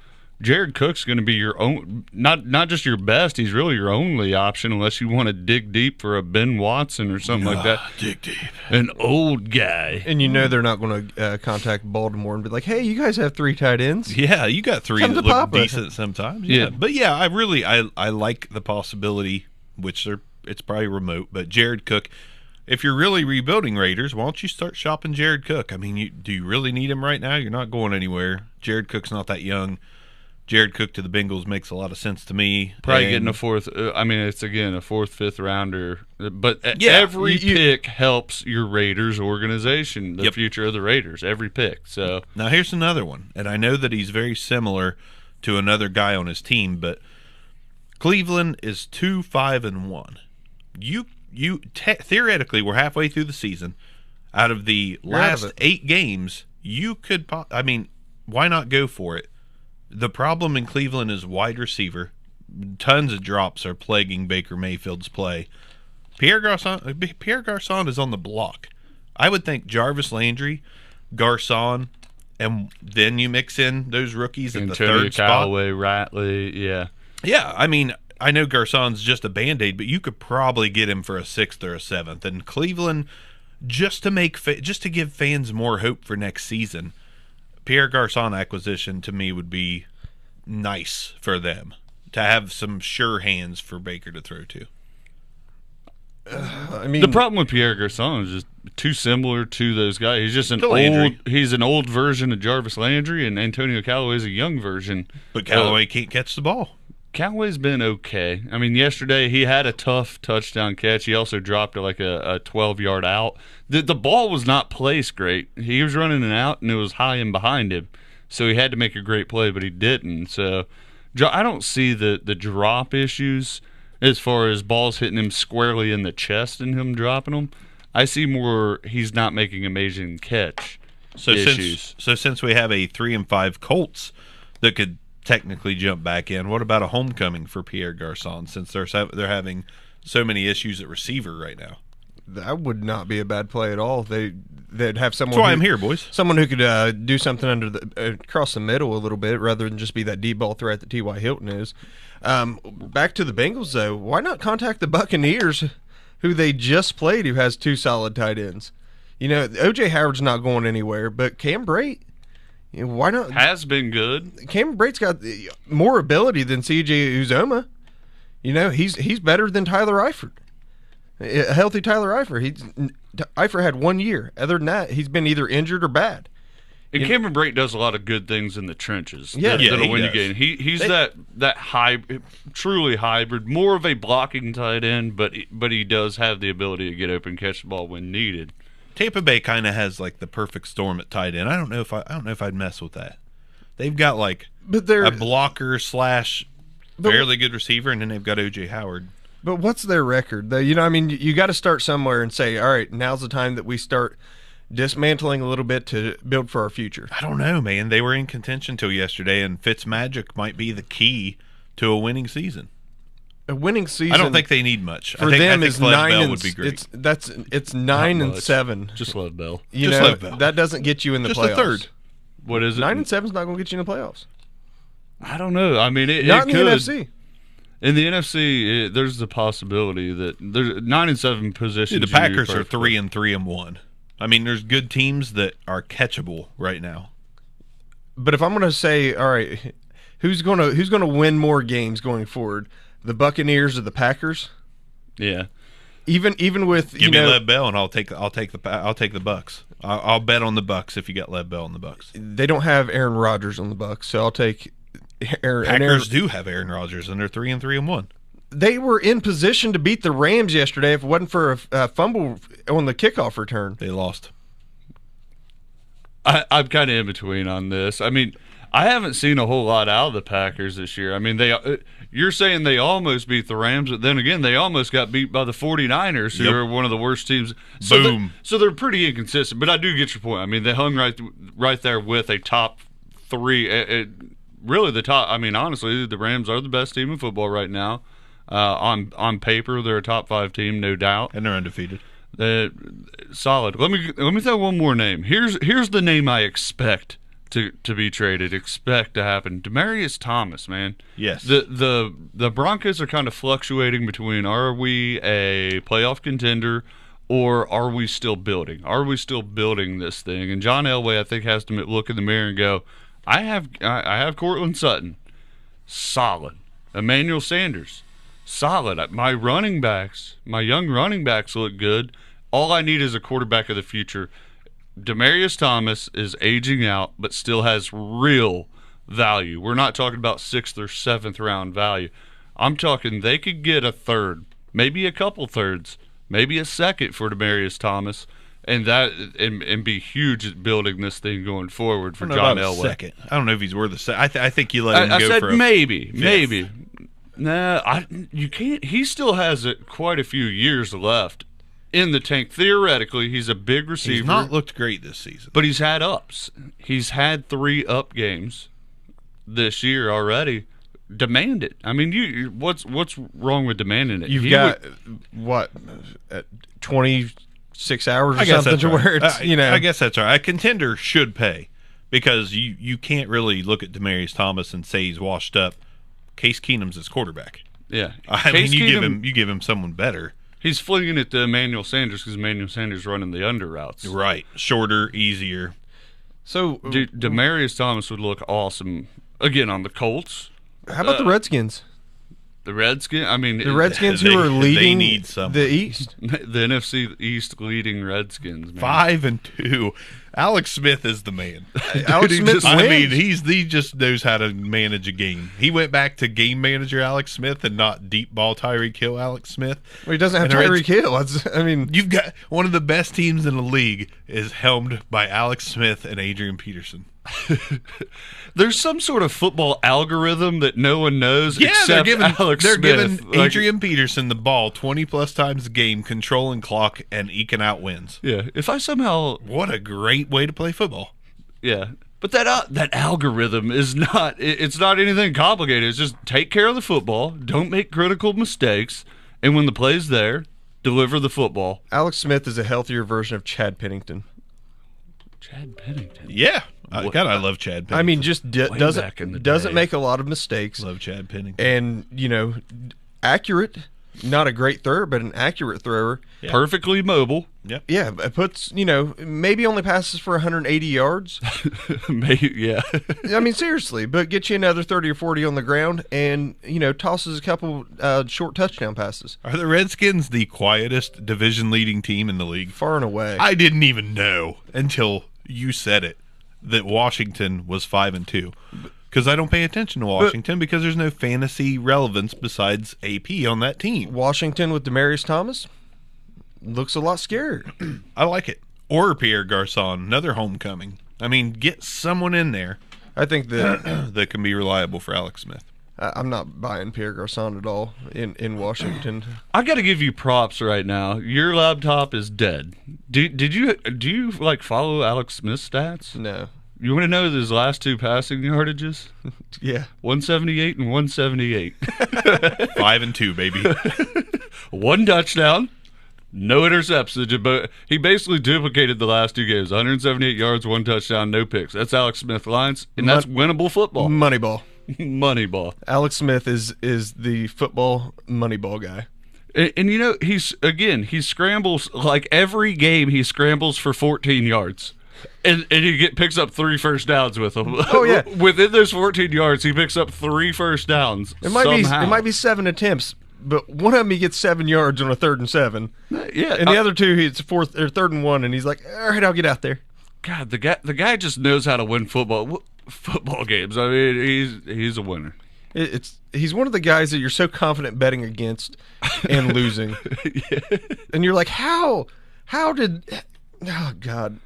Jared Cook's going to be your own, not just your best, he's really your only option unless you want to dig deep for a Ben Watson or something like that. Dig deep. An old guy. And they're not going to contact Baltimore and be like, hey, you guys have 3 tight ends? Yeah, you got 3 that look decent sometimes. Yeah. But yeah, I like the possibility, which it's probably remote, but Jared Cook, if you're really rebuilding Raiders, why don't you start shopping Jared Cook? I mean, do you really need him right now? You're not going anywhere. Jared Cook's not that young. Jared Cook to the Bengals makes a lot of sense to me. Probably getting a fourth. It's again a 4th, 5th rounder. But every pick helps your Raiders organization, the future of the Raiders. Every pick. So now here's another one, and I know that he's very similar to another guy on his team, but Cleveland is 2-5-1. Theoretically, we're halfway through the season. Out of the last 8 games, you could. Why not go for it? The problem in Cleveland is wide receiver. Tons of drops are plaguing Baker Mayfield's play. Pierre Garçon is on the block. I would think Jarvis Landry, Garçon, and then you mix in those rookies at the third spot. Callaway, Ratley, yeah. Yeah, I mean, I know Garçon's just a Band-Aid, but you could probably get him for a 6th or a 7th. And Cleveland, just to give fans more hope for next season, Pierre Garçon acquisition to me would be nice for them to have some sure hands for Baker to throw to. The problem with Pierre Garçon is just too similar to those guys. He's just he's an old version of Jarvis Landry, and Antonio Callaway's a young version. But Callaway can't catch the ball. Callaway's been okay. I mean, yesterday he had a tough touchdown catch. He also dropped like a 12-yard out. The ball was not placed great. He was running an out, and it was high and behind him. So he had to make a great play, but he didn't. So I don't see the drop issues as far as balls hitting him squarely in the chest and him dropping them. I see more he's not making amazing catch issues. Since we have a 3-5 Colts that could technically jump back in, what about a homecoming for Pierre Garçon since they're having so many issues at receiver right now? That would not be a bad play at all. They'd have someone. That's why I'm here, boys. Someone who could do something across the middle a little bit, rather than just be that deep ball threat that T.Y. Hilton is. Back to the Bengals, though. Why not contact the Buccaneers, who they just played, who has 2 solid tight ends? You know, O.J. Howard's not going anywhere, but Cam Brate, why not? Has been good. Cam Brate's got more ability than C.J. Uzomah. You know, he's better than Tyler Eifert. A healthy Tyler Eifert. Eifert had 1 year. Other than that, he's been either injured or bad. And Cameron Brate does a lot of good things in the trenches. Yeah, that'll win you game. He's that truly hybrid, more of a blocking tight end, but he does have the ability to get open, catch the ball when needed. Tampa Bay kind of has like the perfect storm at tight end. I don't know if I'd mess with that. They've got like a blocker / fairly good receiver, and then they've got O.J. Howard. But what's their record, though? You know, I mean, you got to start somewhere and say, all right, now's the time that we start dismantling a little bit to build for our future. I don't know, man. They were in contention till yesterday, and Fitzmagic might be the key to a winning season. A winning season. I don't think they need much. For I think them Lev is Bell would be great. It's 9-7. Just Lev Bell. Lev Bell. That doesn't get you in the playoffs. Just a third. What is it? 9-7 is not going to get you in the playoffs. I don't know. I mean, it not could. in the NFC. In the NFC, there's the possibility that there's 9-7 positions. The Packers are 3-3-1. I mean, there's good teams that are catchable right now. But if I'm going to say, all right, who's going to win more games going forward, the Buccaneers or the Packers? Yeah. Even with give me Lev Bell and I'll take the Bucks. I'll bet on the Bucks if you got Lev Bell on the Bucks. They don't have Aaron Rodgers on the Bucks, so I'll take. Packers do have Aaron Rodgers, and they're 3-3-1. They were in position to beat the Rams yesterday if it wasn't for a fumble on the kickoff return. They lost. I'm kind of in between on this. I mean, I haven't seen a whole lot out of the Packers this year. I mean, you're saying they almost beat the Rams, but then again, they almost got beat by the 49ers, who are one of the worst teams. Boom. So they're pretty inconsistent, but I do get your point. I mean, they hung right there with a top 3. Really, the top. I mean, honestly, the Rams are the best team in football right now. On paper, they're a top 5 team, no doubt, and they're undefeated. Solid. Let me throw one more name. Here's the name I expect to be traded. Expect to happen. Demaryius Thomas, man. Yes. The Broncos are kind of fluctuating between are we a playoff contender or are we still building? Are we still building this thing? And John Elway, I think, has to look in the mirror and go, I have Cortland Sutton, solid. Emmanuel Sanders, solid. My young running backs look good. All I need is a quarterback of the future. Demaryius Thomas is aging out, but still has real value. We're not talking about 6th or 7th round value. I'm talking they could get a third, maybe a couple thirds, maybe a second for Demaryius Thomas. And be huge at building this thing going forward for John Elway. Second. I don't know if he's worth a second. I think you let him go for a maybe. Nah, you can't. He still has quite a few years left in the tank. Theoretically, he's a big receiver. He's not looked great this season, but he's had ups. He's had 3 up games this year already. Demand it. I mean, what's wrong with demanding it? You've got 26 hours or something to where it's, I guess that's right. A contender should pay because you can't really look at Demaryius Thomas and say he's washed up. Case Keenum's his quarterback. Yeah. I mean, you give him someone better. He's flinging it to Emmanuel Sanders because Emmanuel Sanders running the under routes. Right. Shorter, easier. So, Demaryius Thomas would look awesome again on the Colts. How about the Redskins? The Redskins. I mean, the Redskins who are leading the East. The NFC East leading Redskins. Man. 5-2. Alex Smith is the man. Alex Smith he just knows how to manage a game. He went back to game manager Alex Smith and not deep ball Tyreek Hill Alex Smith. Well, he doesn't have Tyreek Hill. You've got one of the best teams in the league is helmed by Alex Smith and Adrian Peterson. There's some sort of football algorithm that no one knows except Alex Smith. They're giving Adrian Peterson the ball 20-plus times a game, controlling clock, and eking out wins. Yeah, if I somehow... What a great way to play football. Yeah, but that algorithm is not... It's not anything complicated. It's just take care of the football, don't make critical mistakes, and when the play's there, deliver the football. Alex Smith is a healthier version of Chad Pennington. Chad Pennington? Yeah. I love Chad Pennington. I mean, just doesn't make a lot of mistakes. Love Chad Pennington. And, accurate. Not a great thrower, but an accurate thrower. Yeah. Perfectly mobile. Yep. Yeah, it puts, maybe only passes for 180 yards. Maybe, yeah. I mean, seriously, but gets you another 30 or 40 on the ground and, tosses a couple short touchdown passes. Are the Redskins the quietest division-leading team in the league? Far and away. I didn't even know until you said it that Washington was 5-2. Because I don't pay attention to Washington because there's no fantasy relevance besides AP on that team. Washington with Demaryius Thomas looks a lot scarier. I like it. Or Pierre Garçon, another homecoming. I mean, get someone in there. I think that can be reliable for Alex Smith. I'm not buying Pierre Garçon at all in Washington. I got to give you props right now. Your laptop is dead. Do you follow Alex Smith's stats? No. You want to know his last two passing yardages? Yeah. 178 and 178. 5-2, baby. 1 touchdown, no interceptions. But he basically duplicated the last 2 games. 178 yards, 1 touchdown, no picks. That's Alex Smith lines, and that's winnable football. Moneyball. Moneyball. Alex Smith is the football Moneyball guy. And he scrambles, like every game he scrambles for 14 yards. And he picks up 3 first downs with them. Oh yeah, within those 14 yards, he picks up 3 first downs. It might be 7 attempts, but one of them he gets 7 yards on a 3rd and 7. Yeah, and the other 2 it's 4th or 3rd and 1, and he's like, all right, I'll get out there. God, the guy just knows how to win football games. I mean, he's a winner. He's one of the guys that you're so confident betting against and losing. Yeah. And you're like, how did? Oh God.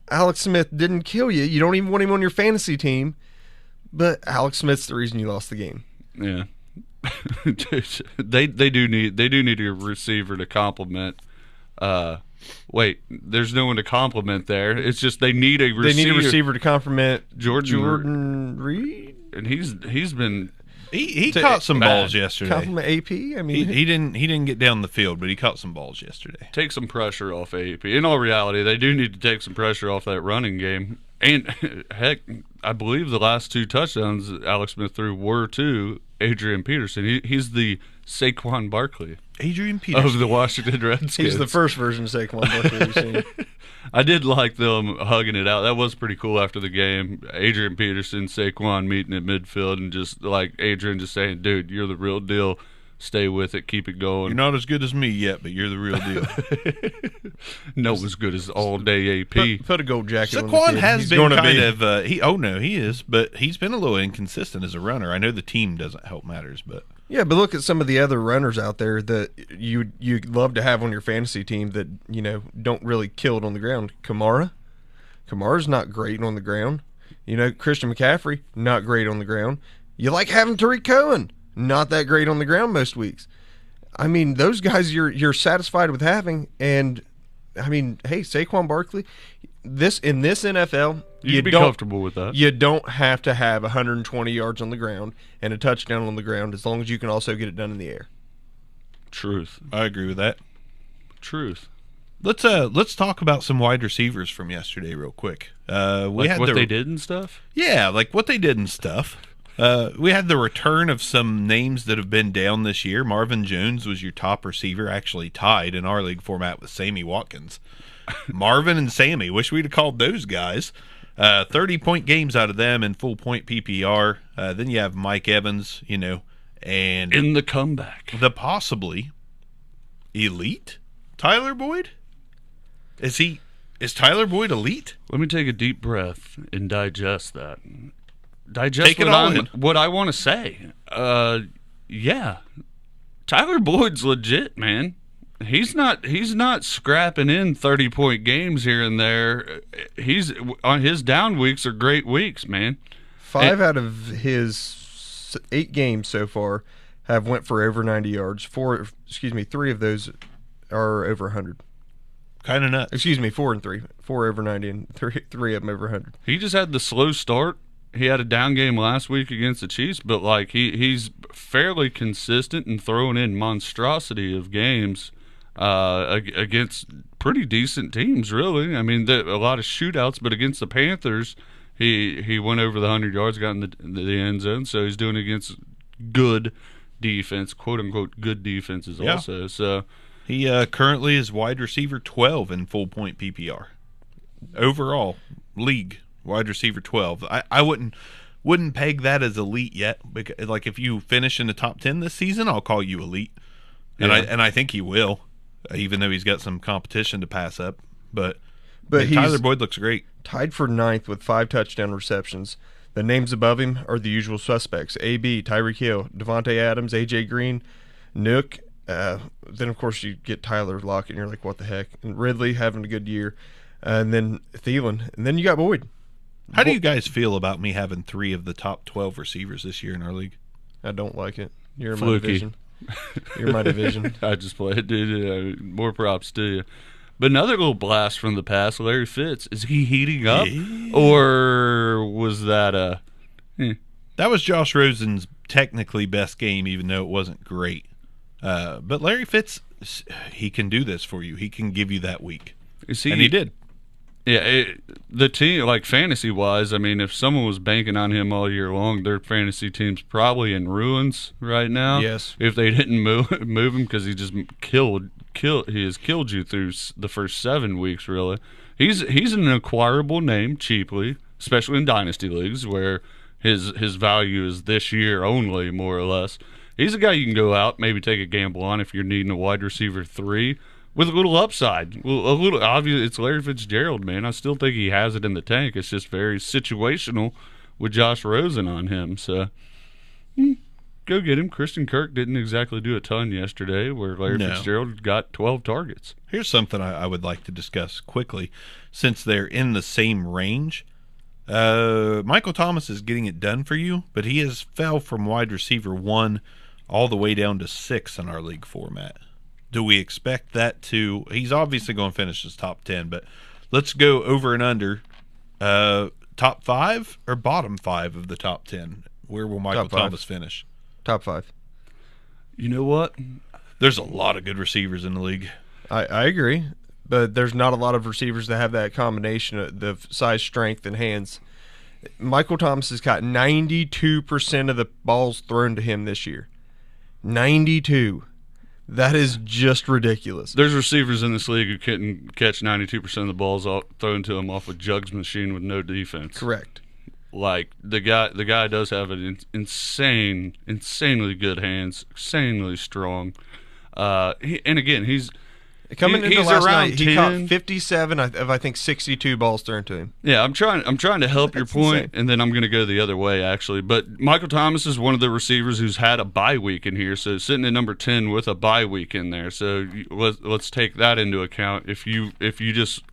Alex Smith didn't kill you. You don't even want him on your fantasy team, but Alex Smith's the reason you lost the game. Yeah, they do need a receiver to complement. Wait, there's no one to compliment there. It's just they need a receiver. They need a receiver to complement Jordan Reed, and he's been. He caught some balls yesterday. Compliment AP. I mean, he didn't get down the field, but he caught some balls yesterday. Take some pressure off AP. In all reality, they do need to take some pressure off that running game. And heck, I believe the last 2 touchdowns Alex Smith threw were to Adrian Peterson. He's the Saquon Barkley. Adrian Peterson of the Washington Redskins. He's the first version of Saquon Barkley we've seen. I did like them hugging it out. That was pretty cool after the game. Adrian Peterson, Saquon meeting at midfield, and just like Adrian just saying, dude, you're the real deal. Stay with it. Keep it going. You're not as good as me yet, but you're the real deal. No as good as all-day AP. Put a gold jacket on. Saquon has been kind of he is, but he's been a little inconsistent as a runner. I know the team doesn't help matters, but yeah, but look at some of the other runners out there that you'd love to have on your fantasy team that don't really kill it on the ground. Kamara's not great on the ground. Christian McCaffrey, not great on the ground. You like having Tariq Cohen, not that great on the ground most weeks. I mean, those guys you're satisfied with having, and I mean, hey, Saquon Barkley, in this NFL, you'd be comfortable with that. You don't have to have 120 yards on the ground and a touchdown on the ground as long as you can also get it done in the air. Truth. I agree with that. Truth. Let's talk about some wide receivers from yesterday real quick. They did and stuff? Yeah, like what they did and stuff. We had the return of some names that have been down this year. Marvin Jones was your top receiver, actually tied in our league format with Sammy Watkins. Marvin and Sammy, wish we'd have called those guys. 30-point games out of them in full-point PPR. Then you have Mike Evans, And in the comeback, the possibly elite Tyler Boyd? Is Tyler Boyd elite? Let me take a deep breath and digest that. Digest Take it all in. What I want to say. Yeah. Tyler Boyd's legit, man. He's not scrapping in 30-point games here and there. He's on his down weeks are great weeks, man. 5 out of his 8 games so far have went for over 90 yards. 3 of those are over 100. Kind of nuts. 4 and 3. 4 over 90 and three of them over 100. He just had the slow start. He had a down game last week against the Chiefs, but like he's fairly consistent and throwing in monstrosity of games against pretty decent teams, really. I mean, a lot of shootouts, but against the Panthers, he went over the 100 yards, got in the end zone, so he's doing it against good defense, quote-unquote good defenses also. So he currently is wide receiver 12 in full-point PPR. Overall, league, wide receiver 12. I wouldn't peg that as elite yet. Because, like, if you finish in the top 10 this season, I'll call you elite. And I think he will, even though he's got some competition to pass up. But Tyler Boyd looks great. Tied for 9th with 5 touchdown receptions. The names above him are the usual suspects: AB, Tyreek Hill, Devontae Adams, AJ Green, Nook. Then, of course, you get Tyler Lockett, and you're like, what the heck? And Ridley having a good year. And then Thielen. And then you got Boyd. How do you guys feel about me having 3 of the top 12 receivers this year in our league? I don't like it. You're in Fluky. my division. You're my division. I just play it, dude. More props to you. But another little blast from the past, Larry Fitz. Is he heating up? Yeah. Or was that That was Josh Rosen's technically best game, even though it wasn't great. But Larry Fitz, he can do this for you. He can give you that week. And he did. Yeah, the team, like fantasy-wise, I mean, if someone was banking on him all year long, their fantasy team's probably in ruins right now. Yes. If they didn't move him, because he just he has killed you through the first 7 weeks, really. He's an acquirable name cheaply, especially in dynasty leagues where his value is this year only, more or less. He's a guy you can go out, maybe take a gamble on if you're needing a wide receiver 3. With a little upside. Well, a little obvious. It's Larry Fitzgerald, man. I still think he has it in the tank. It's just very situational with Josh Rosen on him. So, go get him. Christian Kirk didn't exactly do a ton yesterday, where Larry Fitzgerald got 12 targets. Here's something I would like to discuss quickly. Since they're in the same range, Michael Thomas is getting it done for you, but he has fell from wide receiver 1 all the way down to 6 in our league format. Do we expect that to – he's obviously going to finish his top 10, but let's go over and under. Top 5 or bottom 5 of the top 10? Where will Michael Thomas finish? Top 5. You know what? There's a lot of good receivers in the league. I agree, but there's not a lot of receivers that have that combination of the size, strength, and hands. Michael Thomas has got 92% of the balls thrown to him this year. 92%. That is just ridiculous. There's receivers in this league who couldn't catch 92% of the balls thrown to him off a jugs machine with no defense. Correct. Like the guy does have an insanely good hands, insanely strong. And again, he's coming into last night. 10. He caught 57 of I think 62 balls thrown to him. Yeah, I'm trying to help your point, insane. And then I'm going to go the other way actually. But Michael Thomas is one of the receivers who's had a bye week in here, so sitting at number 10 with a bye week in there. So let's take that into account. If you just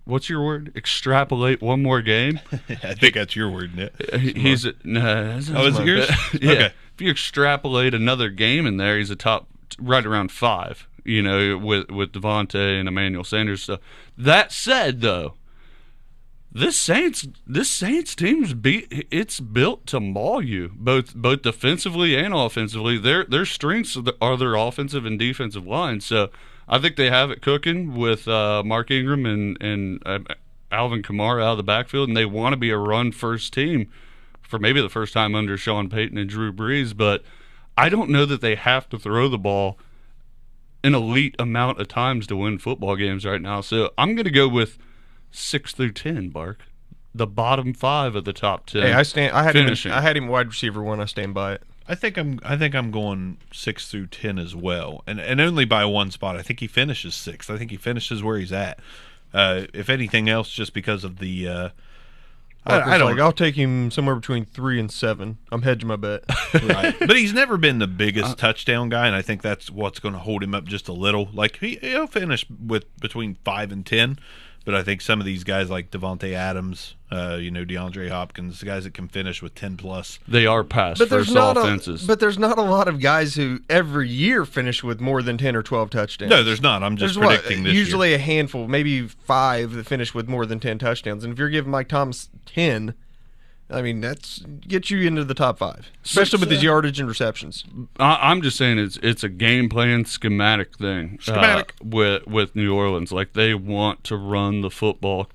what's your word? Extrapolate one more game. I think that's your word, Nick. He's is it yours? Yeah. Okay. If you extrapolate another game in there, he's a top right around 5. You know, with Devontae and Emmanuel Sanders stuff. That said, though, this Saints team's it's built to maul you, both defensively and offensively. Their strengths are their offensive and defensive line. So I think they have it cooking with Mark Ingram and Alvin Kamara out of the backfield, and they want to be a run-first team for maybe the first time under Sean Payton and Drew Brees. But I don't know that they have to throw the ball an elite amount of times to win football games right now. So I'm going to go with 6 through 10, Bark. The bottom 5 of the top 10. Hey, I had him wide receiver 1. I stand by it. I think I'm going 6 through 10 as well, and only by one spot. I think he finishes 6th. I think he finishes where he's at. If anything else, just because of the. I don't. I'll take him somewhere between 3 and 7. I'm hedging my bet. Right. But he's never been the biggest touchdown guy, and I think that's what's going to hold him up just a little. Like he'll finish with between 5 and 10. But I think some of these guys like Devontae Adams, DeAndre Hopkins, guys that can finish with 10+. They are pass-first offenses. But there's not a lot of guys who every year finish with more than 10 or 12 touchdowns. No, there's not. I'm just predicting this usually year. A handful, maybe 5 that finish with more than 10 touchdowns. And if you're giving Mike Thomas 10, I mean, that's gets you into the top 5, especially with his yardage and receptions. I'm just saying it's a game plan schematic thing. With New Orleans, like they want to run the football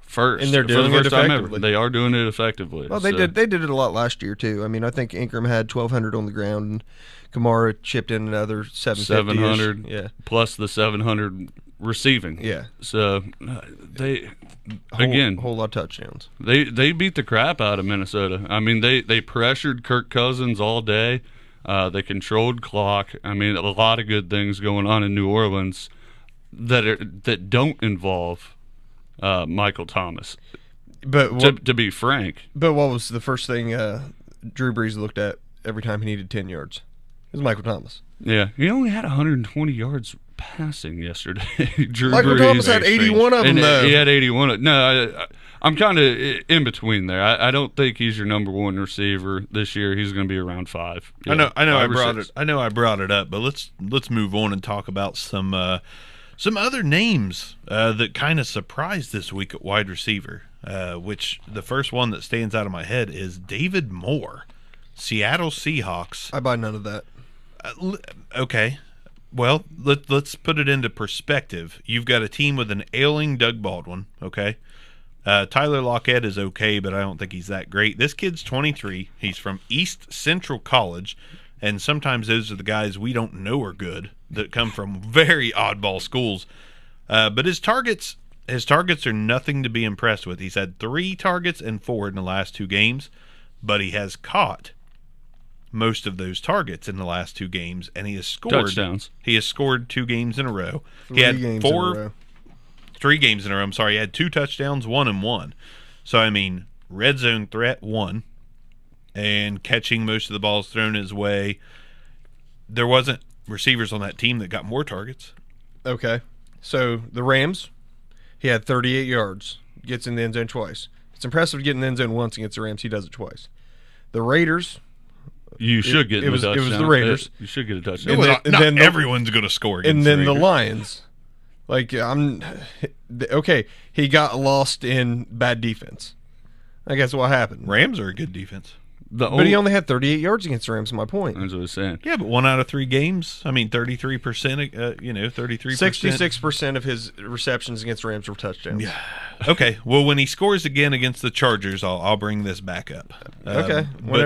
first, and they're doing it effectively. They are doing it effectively. Well, they did it a lot last year too. I mean, I think Ingram had 1,200 on the ground, and Kamara chipped in another 700, yeah, plus the 700 receiving. Yeah, so they. Whole lot of touchdowns. They beat the crap out of Minnesota. I mean, they pressured Kirk Cousins all day. They controlled clock. I mean, a lot of good things going on in New Orleans that don't involve Michael Thomas. But to be frank, but what was the first thing Drew Brees looked at every time he needed 10 yards? It was Michael Thomas. Yeah, he only had 120 yards passing yesterday. Michael Brees, Thomas had 81 of them, though. He had 81. No, I'm kind of in between there. I don't think he's your number one receiver this year. He's going to be around 5. Yeah, I know. I brought it up, but let's move on and talk about some other names that kind of surprised this week at wide receiver. Which the first one that stands out of my head is David Moore, Seattle Seahawks. I buy none of that. Okay. Well, let's put it into perspective. You've got a team with an ailing Doug Baldwin, okay? Tyler Lockett is okay, but I don't think he's that great. This kid's 23. He's from East Central College, and sometimes those are the guys we don't know are good that come from very oddball schools. But his targets are nothing to be impressed with. He's had 3 targets and 4 in the last 2 games, but he has caught most of those targets in the last 2 games, and he has scored touchdowns. He has scored 2 games in a row. 3 he had games in a row. 3 games in a row. I'm sorry, he had 2 touchdowns, 1 and 1. So I mean, red zone threat 1, and catching most of the balls thrown his way. There wasn't receivers on that team that got more targets. Okay, so the Rams, he had 38 yards, gets in the end zone twice. It's impressive to get in the end zone once against the Rams. He does it twice. The Raiders. You should get a touchdown. It was the Raiders. You should get a touchdown. Not everyone's going to score against and then the Raiders. The Lions. Okay, he got lost in bad defense. I guess what happened. Rams are a good defense. But he only had 38 yards against the Rams, is my point. That's what I was saying. Yeah, but 1 out of 3 games, I mean, 33%, 33%. 66% of his receptions against the Rams were touchdowns. Yeah. Okay, well, when he scores again against the Chargers, I'll bring this back up. Okay,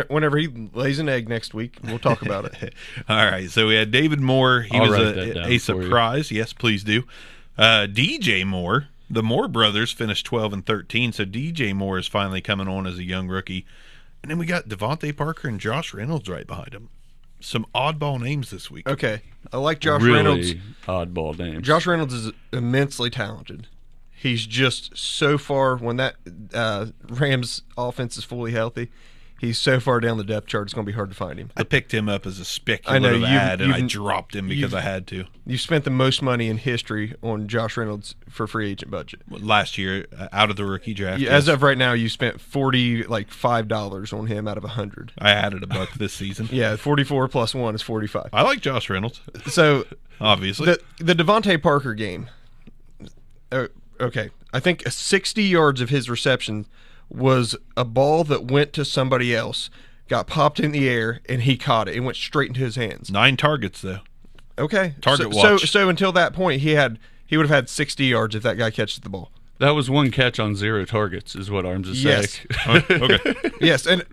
whenever he lays an egg next week, we'll talk about it. All right, so we had David Moore. He was a surprise. Yes, please do. DJ Moore, the Moore brothers finished 12 and 13, so DJ Moore is finally coming on as a young rookie. And then we got Devontae Parker and Josh Reynolds right behind him. Some oddball names this week. Okay. I like Josh really Reynolds. Oddball names. Josh Reynolds is immensely talented. He's just so far, when that Rams offense is fully healthy, he's so far down the depth chart, it's going to be hard to find him. I picked him up as a speculative ad, and I dropped him because I had to. You spent the most money in history on Josh Reynolds for free agent budget. Last year, out of the rookie draft. As of right now, you spent $5 on him out of 100. I added $1 this season. Yeah, 44 plus 1 is 45. I like Josh Reynolds. So, obviously. The Devontae Parker game, okay, I think 60 yards of his reception was a ball that went to somebody else, got popped in the air, and he caught it. It went straight into his hands. 9 targets, though. Okay. Target watch. So until that point, he would have had 60 yards if that guy catches the ball. That was 1 catch on 0 targets, is what Arms is saying. Yes. Okay. Yes, and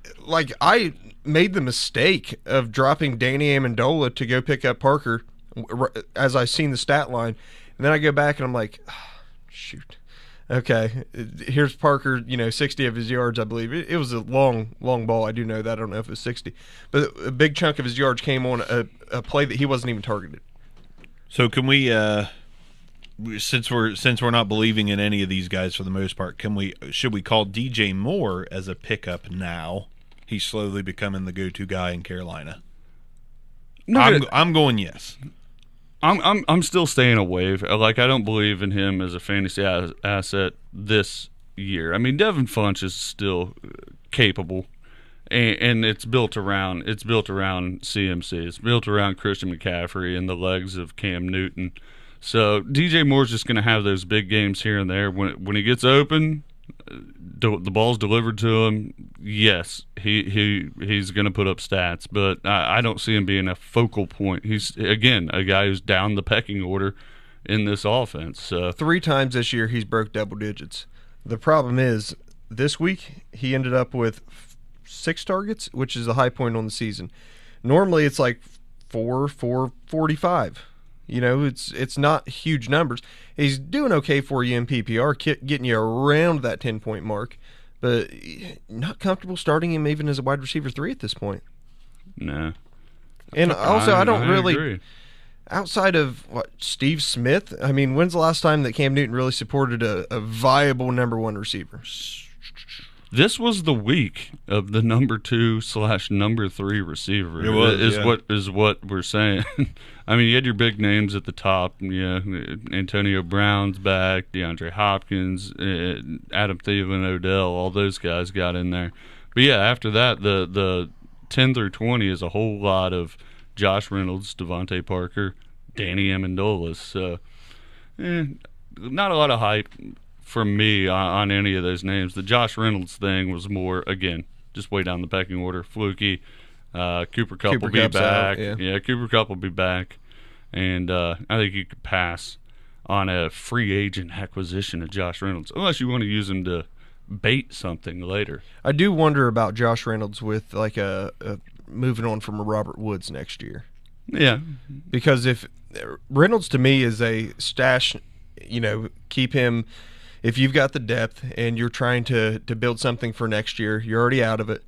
I made the mistake of dropping Danny Amendola to go pick up Parker as I seen the stat line, and then I go back and I'm like, oh, shoot. Okay, here's Parker, 60 of his yards, I believe. It was a long ball. I do know that. I don't know if it was 60. But a big chunk of his yards came on a play that he wasn't even targeted. So can we, since we're not believing in any of these guys for the most part, should we call DJ Moore as a pickup now? He's slowly becoming the go-to guy in Carolina. No, I'm going yes. I'm still staying away. Like, I don't believe in him as a fantasy asset this year. I mean, Devin Funch is still capable, and it's built around CMC. It's built around Christian McCaffrey and the legs of Cam Newton. So DJ Moore's just going to have those big games here and there. When he gets open, the ball's delivered to him. Yes, he's going to put up stats, but I don't see him being a focal point. He's, again, a guy who's down the pecking order in this offense. So 3 times this year he's broke double digits. The problem is this week he ended up with 6 targets, which is the high point on the season. Normally it's like 445. It's not huge numbers. He's doing okay for you in PPR, getting you around that 10-point mark, but not comfortable starting him even as a wide receiver 3 at this point. No. And also, I don't really agree. Outside of Steve Smith, I mean, when's the last time that Cam Newton really supported a viable number 1 receiver? This was the week of the number 2/number 3 receiver. It was, is what we're saying. I mean, you had your big names at the top. Yeah, Antonio Brown's back, DeAndre Hopkins, Adam Thielen, Odell. All those guys got in there. But yeah, after that, the 10 through 20 is a whole lot of Josh Reynolds, Devontae Parker, Danny Amendola. So, not a lot of hype from me on any of those names. The Josh Reynolds thing was more, again, just way down the pecking order, fluky. Cooper Kupp will be back. Out, yeah, Cooper Kupp will be back. And I think you could pass on a free agent acquisition of Josh Reynolds, unless you want to use him to bait something later. I do wonder about Josh Reynolds with like a moving on from a Robert Woods next year. Yeah. Because if Reynolds to me is a stash, keep him. If you've got the depth and you're trying to build something for next year, you're already out of it.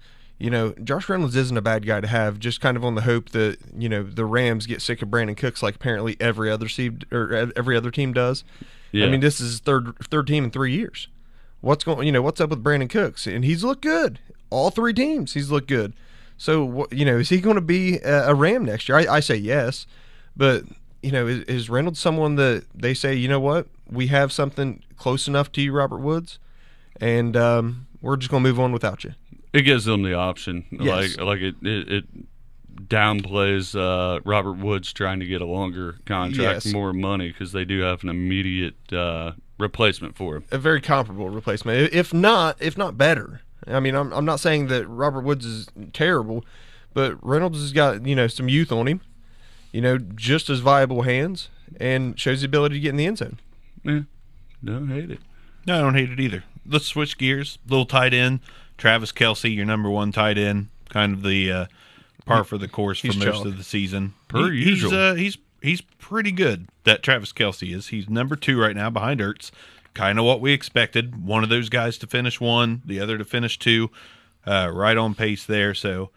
Josh Reynolds isn't a bad guy to have, just kind of on the hope that, the Rams get sick of Brandon Cooks like apparently every other team does. Yeah. I mean, this is his third team in 3 years. What's up with Brandon Cooks? And he's looked good. All 3 teams, he's looked good. So, is he going to be a Ram next year? I say yes. But, is Reynolds someone that they say, you know what, we have something close enough to you, Robert Woods, and we're just going to move on without you? It gives them the option. Yes. Like it downplays Robert Woods trying to get a longer contract, Yes. more money, because they do have an immediate replacement for him. A very comparable replacement, if not better. I mean, I'm not saying that Robert Woods is terrible, but Reynolds has got some youth on him, just as viable hands, and shows the ability to get in the end zone. Yeah, don't hate it. No, I don't hate it either. Let's switch gears. Little tight end, Travis Kelce, your number 1 tight end, kind of the par for the course for most of the season. Per usual. He's pretty good, that Travis Kelce is. He's number 2 right now behind Ertz. Kind of what we expected. One of those guys to finish 1, the other to finish 2. Right on pace there. So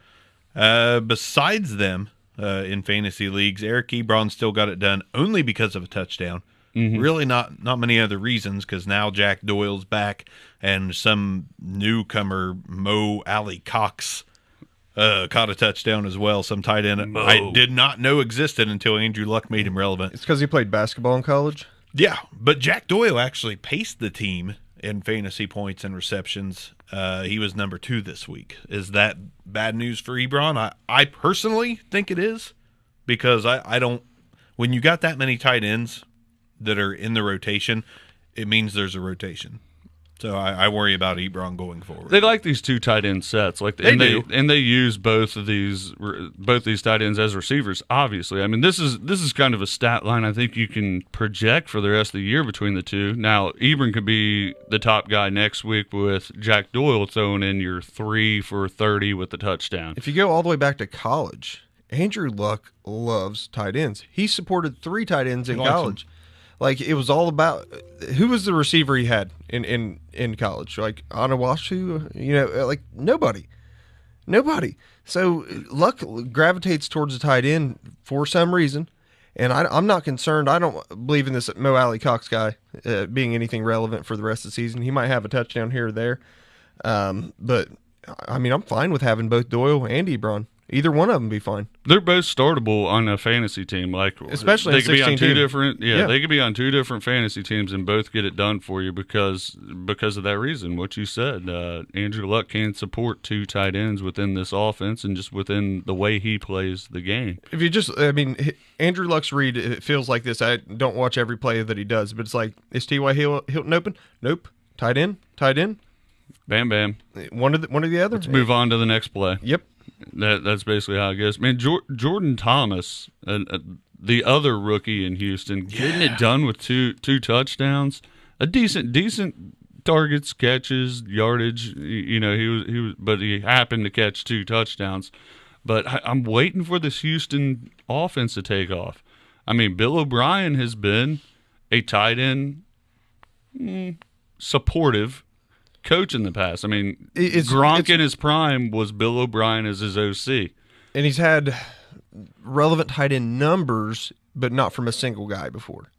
besides them in fantasy leagues, Eric Ebron still got it done only because of a touchdown. Mm-hmm. Really not many other reasons, because now Jack Doyle's back and some newcomer, Mo Alley Cox, caught a touchdown as well. Some tight end I did not know existed until Andrew Luck made him relevant. It's because he played basketball in college? Yeah, but Jack Doyle actually paced the team in fantasy points and receptions. He was number 2 this week. Is that bad news for Ebron? I personally think it is, because I don't – when you got that many tight ends that are in the rotation, it means there's a rotation. So I worry about Ebron going forward. They like these 2 tight end sets, they use both these tight ends as receivers. Obviously, I mean, this is kind of a stat line I think you can project for the rest of the year between the 2. Now, Ebron could be the top guy next week with Jack Doyle throwing in your 3 for 30 with the touchdown. If you go all the way back to college, Andrew Luck loves tight ends. He supported 3 tight ends in college. Like, it was all about who was the receiver he had in college. Like, Onawashu, like nobody. So Luck gravitates towards the tight end for some reason. And I'm not concerned. I don't believe in this Mo Alley Cox guy being anything relevant for the rest of the season. He might have a touchdown here or there. But, I mean, I'm fine with having both Doyle and Ebron. Either one of them be fine. They're both startable on a fantasy team, like especially they could be on two team. different. Yeah, they could be on two different fantasy teams and both get it done for you because of that reason. What you said, Andrew Luck can support two tight ends within this offense and just within the way he plays the game. If you Andrew Luck's read, it feels like this. I don't watch every play that he does, but it's like, is T.Y. Hilton open? Nope. Tight end. Bam, bam. One or the other. Let's move on to the next play. Yep. That's basically how it goes. Man, Jordan Thomas, the other rookie in Houston, getting it done with two touchdowns, a decent targets, catches, yardage. He was, but he happened to catch 2 touchdowns. But I'm waiting for this Houston offense to take off. I mean, Bill O'Brien has been a tight end supportive coach in the past. I mean, Gronk in his prime was Bill O'Brien as his OC. And he's had relevant tight end numbers, but not from a single guy before.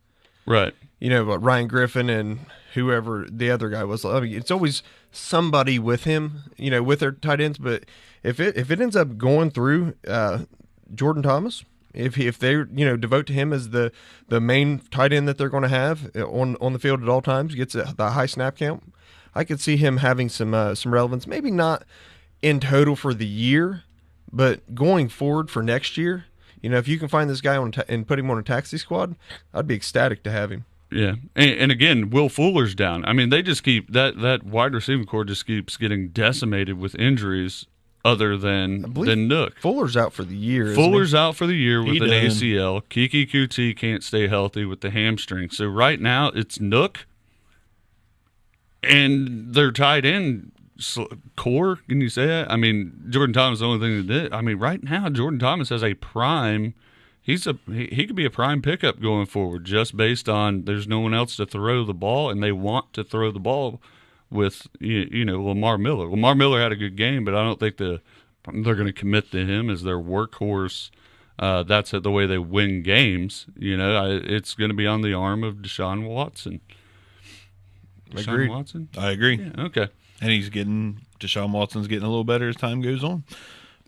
Right. But Ryan Griffin and whoever the other guy was. I mean, it's always somebody with him, with their tight ends. But if it ends up going through Jordan Thomas, if they devote to him as the main tight end that they're going to have on the field at all times, gets the high snap count, I could see him having some relevance. Maybe not in total for the year, but going forward for next year. If you can find this guy and put him on a taxi squad, I'd be ecstatic to have him. Yeah, and again, Will Fuller's down. I mean, they just keep that wide receiving core just keeps getting decimated with injuries. Other than Nook, Fuller's out for the year. Fuller's out for the year with an ACL. Kiki QT can't stay healthy with the hamstring. So right now it's Nook. And their tight end core, can you say that? I mean, Jordan Thomas is the only thing that did. I mean, right now, Jordan Thomas has a prime. He could be a prime pickup going forward just based on there's no one else to throw the ball, and they want to throw the ball with, Lamar Miller. Lamar Miller had a good game, but I don't think they're going to commit to him as their workhorse. That's the way they win games. It's going to be on the arm of Deshaun Watson. Agreed. Watson? I agree. Yeah, okay. And Deshaun Watson's getting a little better as time goes on.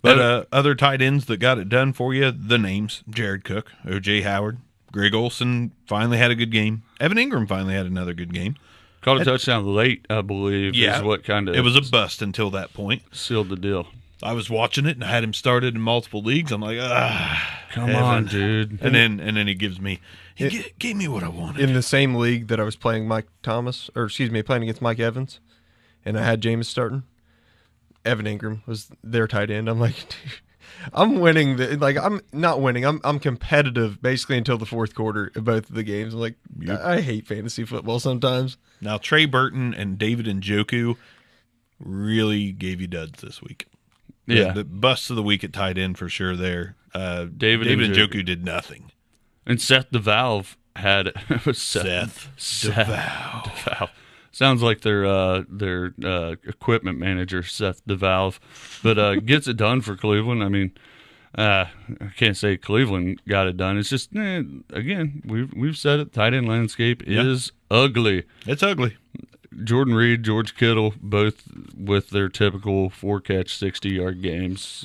But other tight ends that got it done for you, the names, Jared Cook, O.J. Howard, Greg Olsen finally had a good game. Evan Ingram finally had another good game. Caught a touchdown late, I believe, is what kind of... It was a bust until that point. Sealed the deal. I was watching it and I had him started in multiple leagues. I'm like, come on, dude. And then he gives me... He gave me what I wanted. In the same league that I was playing playing against Mike Evans, and I had Jameis starting, Evan Ingram was their tight end. I'm like, dude, I'm winning. I'm not winning. I'm competitive basically until the fourth quarter of both of the games. I'm like, I hate fantasy football sometimes. Now, Trey Burton and David Njoku really gave you duds this week. Yeah. The busts of the week at tight end for sure there. David Njoku did nothing. And Seth DeValve had Seth DeValve. Sounds like their equipment manager, Seth DeValve, but gets it done for Cleveland. I mean, I can't say Cleveland got it done. It's just again, we've said it. Tight end landscape is ugly. It's ugly. Jordan Reed, George Kittle, both with their typical 4-catch, 60-yard games.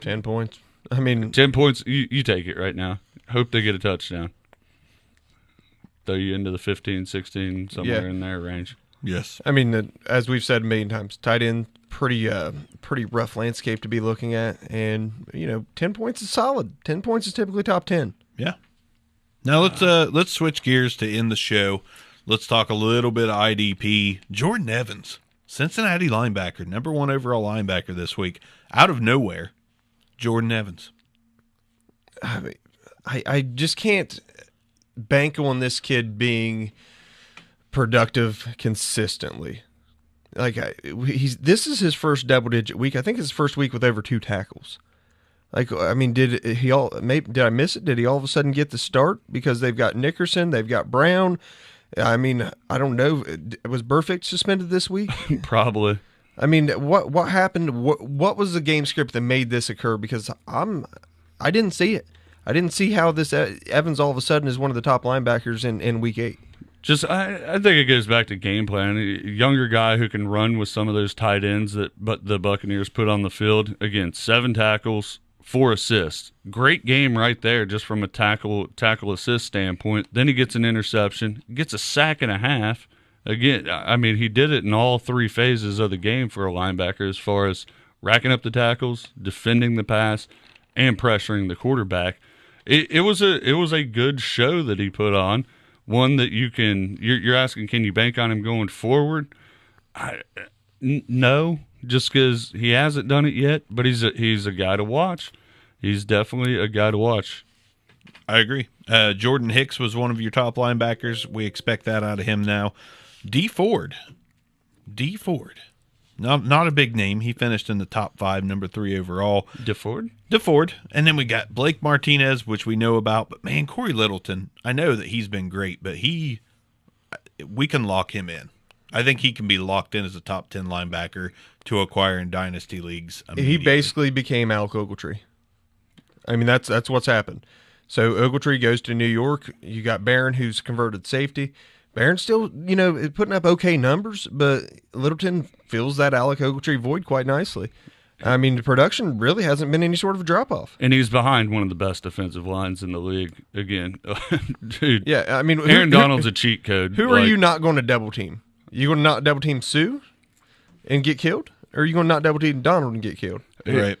10 points. I mean, 10 points. You take it right now. Hope they get a touchdown. Throw you into the 15, 16, somewhere in their range. Yes. I mean, as we've said a million times, tight end, pretty rough landscape to be looking at. And, 10 points is solid. 10 points is typically top 10. Yeah. Now let's switch gears to end the show. Let's talk a little bit of IDP. Jordan Evans, Cincinnati linebacker, number 1 overall linebacker this week. Out of nowhere, Jordan Evans. I just can't bank on this kid being productive consistently. This is his first double-digit week. I think it's his first week with over 2 tackles. Like, I mean, did I miss it? Did he all of a sudden get the start because they've got Nickerson, they've got Brown? I mean, I don't know. Was Burfict suspended this week? Probably. I mean, what happened? What was the game script that made this occur? Because I didn't see it. I didn't see how this Evans all of a sudden is one of the top linebackers in Week 8. I think it goes back to game plan. A younger guy who can run with some of those tight ends that the Buccaneers put on the field. Again, 7 tackles, 4 assists. Great game right there just from a tackle assist standpoint. Then he gets an interception, gets a sack and a half. Again, I mean, he did it in all 3 phases of the game for a linebacker as far as racking up the tackles, defending the pass, and pressuring the quarterback. It was a good show that he put on. One that you're asking, can you bank on him going forward? No, just because he hasn't done it yet, but he's a guy to watch. He's definitely a guy to watch. I agree. Jordan Hicks was one of your top linebackers. We expect that out of him now. D Ford. Not a big name. He finished in the top 5, number 3 overall. DeFord. And then we got Blake Martinez, which we know about. But, man, Corey Littleton, I know that he's been great, but we can lock him in. I think he can be locked in as a top 10 linebacker to acquire in dynasty leagues. He basically became Alec Ogletree. I mean, that's what's happened. So Ogletree goes to New York. You got Barron, who's converted safety. Barron's still, putting up okay numbers, but Littleton fills that Alec Ogletree void quite nicely. I mean, the production really hasn't been any sort of a drop-off. And he's behind one of the best defensive lines in the league again. Dude. Yeah, I mean, Aaron Donald's a cheat code. Who are you not going to double team? You going to not double team Sue and get killed? Or are you going to not double team Donald and get killed? Right.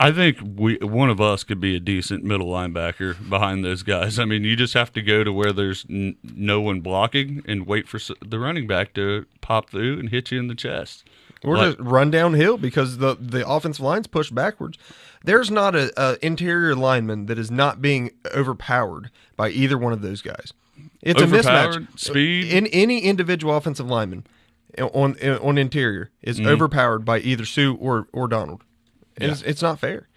I think one of us could be a decent middle linebacker behind those guys. I mean, you just have to go to where there's no one blocking and wait for the running back to pop through and hit you in the chest. Or just run downhill because the offensive line's pushed backwards. There's not a interior lineman that is not being overpowered by either one of those guys. It's overpowered, a mismatch. Speed. In any individual offensive lineman on interior is overpowered by either Sue or Donald. Yeah. It's not fair.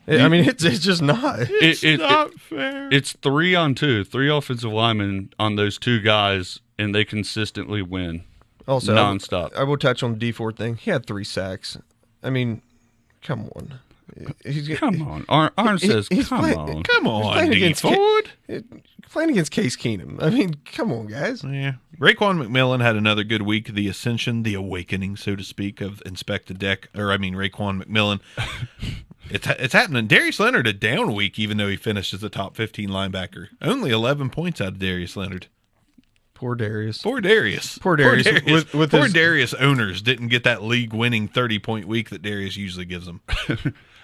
I mean, it's just not. It's not fair. It's 3-on-2, 3 offensive linemen on those 2 guys, and they consistently win. Also, nonstop. I will touch on the D Ford thing. He had 3 sacks. I mean, come on. Come on. Arn says, come on, D Ford. Playing against Case Keenum. I mean, come on, guys. Yeah. Raekwon McMillan had another good week. The ascension, the awakening, so to speak, of Raekwon McMillan. It's happening. Darius Leonard a down week, even though he finished as a top 15 linebacker. Only 11 points out of Darius Leonard. Poor Darius. Poor Darius owners didn't get that league-winning 30-point week that Darius usually gives them.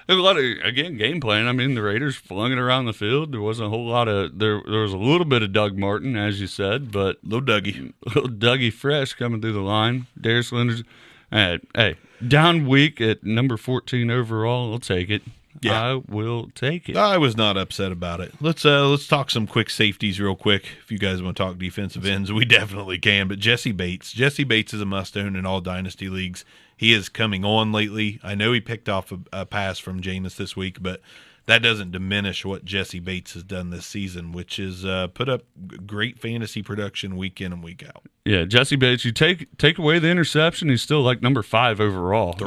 There's a lot of, again, game plan. I mean, the Raiders flung it around the field. There wasn't a whole lot of there was a little bit of Doug Martin, as you said, but little Dougie Fresh coming through the line. Darius Leonard, hey, down week at number 14 overall. I'll take it. Yeah. I will take it. I was not upset about it. Let's talk some quick safeties real quick. If you guys want to talk defensive ends, we definitely can. But Jesse Bates is a must-own in all dynasty leagues. He is coming on lately. I know he picked off a pass from Jameis this week, but that doesn't diminish what Jesse Bates has done this season, which is put up great fantasy production week in and week out. Yeah, Jesse Bates, you take away the interception, he's still like number 5 overall.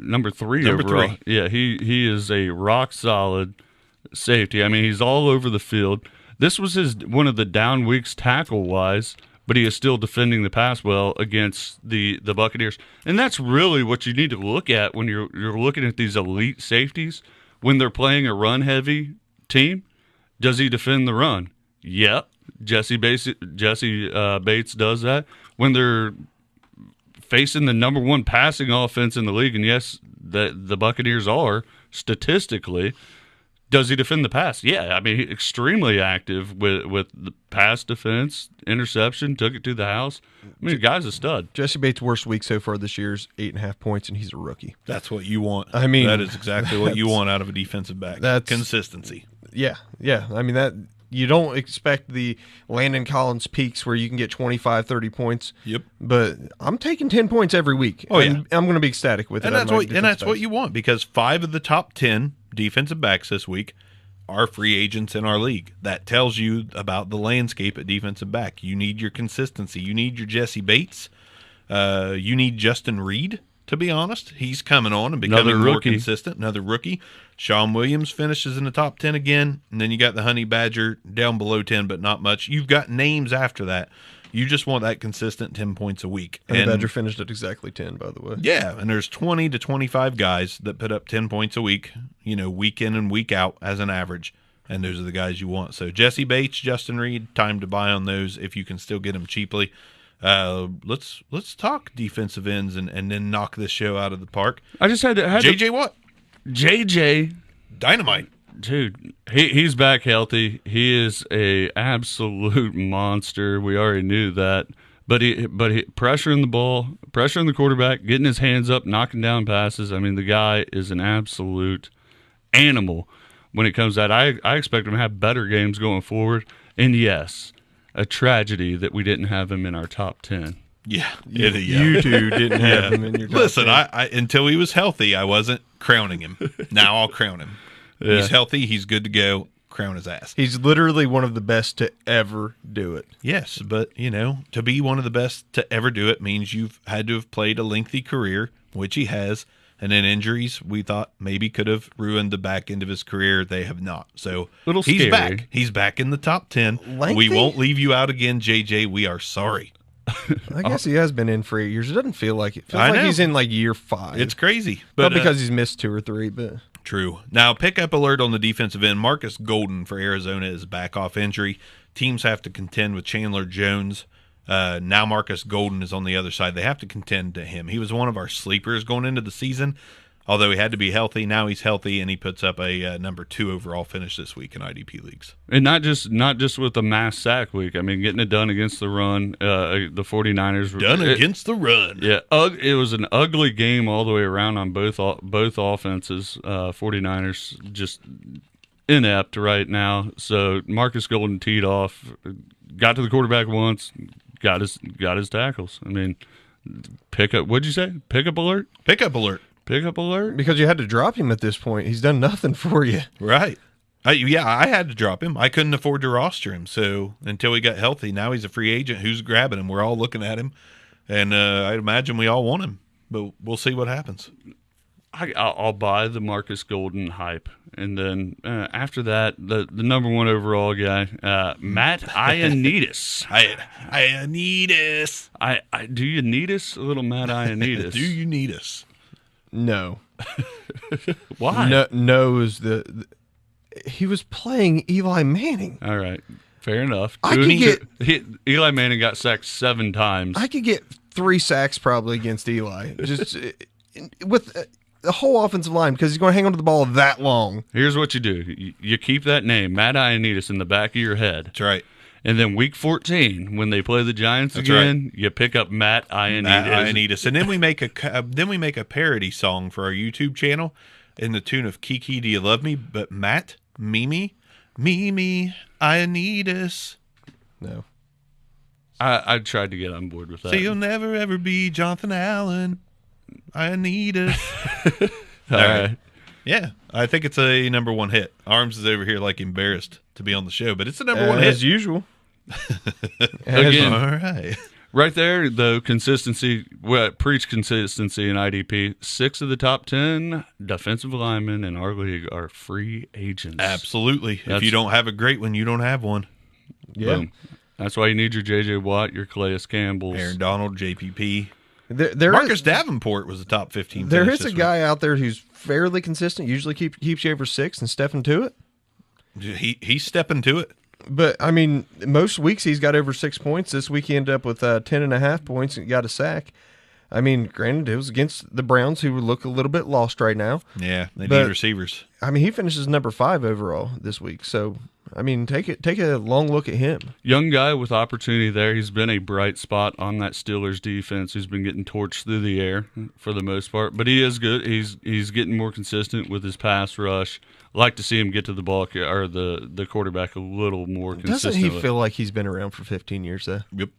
Number 3 overall. 3. Yeah, he is a rock-solid safety. I mean, he's all over the field. This was one of the down weeks tackle-wise, but he is still defending the pass well against the Buccaneers. And that's really what you need to look at when you're looking at these elite safeties. When they're playing a run-heavy team, does he defend the run? Yeah, Jesse Bates does that. When they're facing the number 1 passing offense in the league, and yes, the Buccaneers are, statistically, does he defend the pass? Yeah, I mean, extremely active with the pass defense, interception, took it to the house. I mean, the guy's a stud. Jesse Bates' worst week so far this year is 8.5 points, and he's a rookie. That's what you want. I mean, that is exactly what you want out of a defensive back. That's consistency. Yeah. I mean, that You don't expect the Landon Collins peaks where you can get 25, 30 points. Yep. But I'm taking 10 points every week. Oh, yeah. I'm going to be ecstatic with it. And that's what you want, because 5 of the top 10 defensive backs this week are free agents in our league. That tells you about the landscape at defensive back. You need your consistency. You need your Jesse Bates. You need Justin Reed, to be honest. He's coming on and becoming more consistent. Another rookie. Sean Williams finishes in the top 10 again. And then you got the Honey Badger down below 10, but not much. You've got names after that. You just want that consistent 10 points a week. And Badger finished at exactly 10, by the way. Yeah, and there's 20 to 25 guys that put up 10 points a week, week in and week out as an average. And those are the guys you want. So Jesse Bates, Justin Reed, time to buy on those if you can still get them cheaply. Let's talk defensive ends and then knock this show out of the park. I just had JJ Watt. JJ Dynamite. Dude, he's back healthy. He is a absolute monster. We already knew that. But he pressuring the ball, pressuring the quarterback, getting his hands up, knocking down passes. I mean, the guy is an absolute animal when it comes to that. I expect him to have better games going forward. And yes, a tragedy that we didn't have him in our top 10. Yeah. You two didn't have him in your top 10. I until he was healthy, I wasn't crowning him. Now I'll crown him. Yeah. He's healthy. He's good to go. Crown his ass. He's literally one of the best to ever do it. Yes, but, to be one of the best to ever do it means you've had to have played a lengthy career, which he has, and then injuries we thought maybe could have ruined the back end of his career. They have not. So he's scary. Back. He's back in the top 10. Lengthy? We won't leave you out again, JJ. We are sorry. I guess he has been in for 8 years. It doesn't feel like it. It feels like he's in year 5. It's crazy. But because he's missed 2 or 3, but... True. Now, pickup alert on the defensive end. Marcus Golden for Arizona is back off injury. Teams have to contend with Chandler Jones. Now Marcus Golden is on the other side. They have to contend to him. He was one of our sleepers going into the season, although he had to be healthy. Now he's healthy, and he puts up a number 2 overall finish this week in IDP leagues. And not just with the mass sack week. I mean, getting it done against the run. The 49ers against the run. Yeah, it was an ugly game all the way around on both offenses. 49ers just inept right now. So Marcus Golden teed off, got to the quarterback once, got his tackles. I mean, pickup. What'd you say? Pickup alert. Pickup alert. Pickup alert? Because you had to drop him at this point. He's done nothing for you. Right. I had to drop him. I couldn't afford to roster him. So until he got healthy, now he's a free agent. Who's grabbing him? We're all looking at him. And I'd imagine we all want him. But we'll see what happens. I'll buy the Marcus Golden hype. And then after that, the number 1 overall guy, Matt Ioannidis. Ioannidis. Do you need us? A little Matt Ioannidis. Do you need us? No. Why? No is he was playing Eli Manning. All right. Fair enough. Eli Manning got sacked 7 times. I could get 3 sacks probably against Eli. Just with the whole offensive line, because he's going to hang onto the ball that long. Here's what you do. You keep that name, Matt Ioannidis, in the back of your head. That's right. And then week 14, when they play the Giants again, you pick up Matt Ioannidis. And then we make a parody song for our YouTube channel in the tune of Kiki, Do You Love Me? But Matt, Mimi, Ioannidis. No. I tried to get on board with that. So you'll never, ever be Jonathan Allen. Ioannidis. All right. Yeah, I think it's a number 1 hit. Arms is over here embarrassed to be on the show, but it's a number 1 hit. As usual. Again, all right. Right there, though, consistency. Preach consistency in IDP. 6 of the top 10 defensive linemen in our league are free agents. Absolutely. If you don't have a great one, you don't have one. Yeah. Boom. That's why you need your J.J. Watt, your Calais Campbells. Aaron Donald, JPP. There Marcus Davenport was the top 15. There is a guy out there who's fairly consistent, usually keeps you over 6, and Stephen Tuitt. He's stepping to it. But, I mean, most weeks he's got over 6 points. This week he ended up with 10.5 points and got a sack. I mean, granted, it was against the Browns, who look a little bit lost right now. Yeah, they need receivers. I mean, he finishes number 5 overall this week. So, I mean, take a long look at him. Young guy with opportunity there. He's been a bright spot on that Steelers defense. He's been getting torched through the air for the most part, but he is good. He's getting more consistent with his pass rush. I like to see him get to the ball or the quarterback a little more consistently. Doesn't he feel like he's been around for 15 years though? Yep.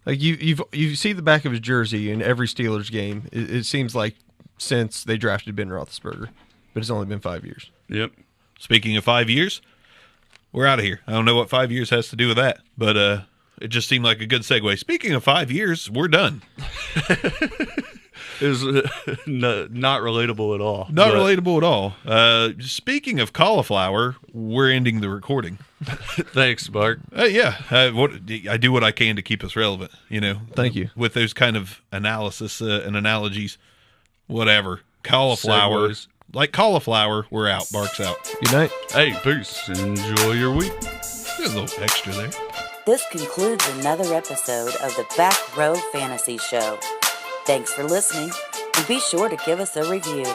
Like you see the back of his jersey in every Steelers game. It seems like since they drafted Ben Roethlisberger, but it's only been 5 years. Yep. Speaking of 5 years, we're out of here. I don't know what 5 years has to do with that, but it just seemed like a good segue. Speaking of 5 years, we're done. It was not relatable at all. Not relatable at all. Speaking of cauliflower, we're ending the recording. Thanks, Mark. Yeah, I do what I can to keep us relevant. Thank you. With those kind of analysis and analogies, whatever. Cauliflower, Segues. Like cauliflower, we're out. Bark's out. Good night. Hey, peace. Enjoy your week. There's a little extra there. This concludes another episode of the Back Row Fantasy Show. Thanks for listening, and be sure to give us a review.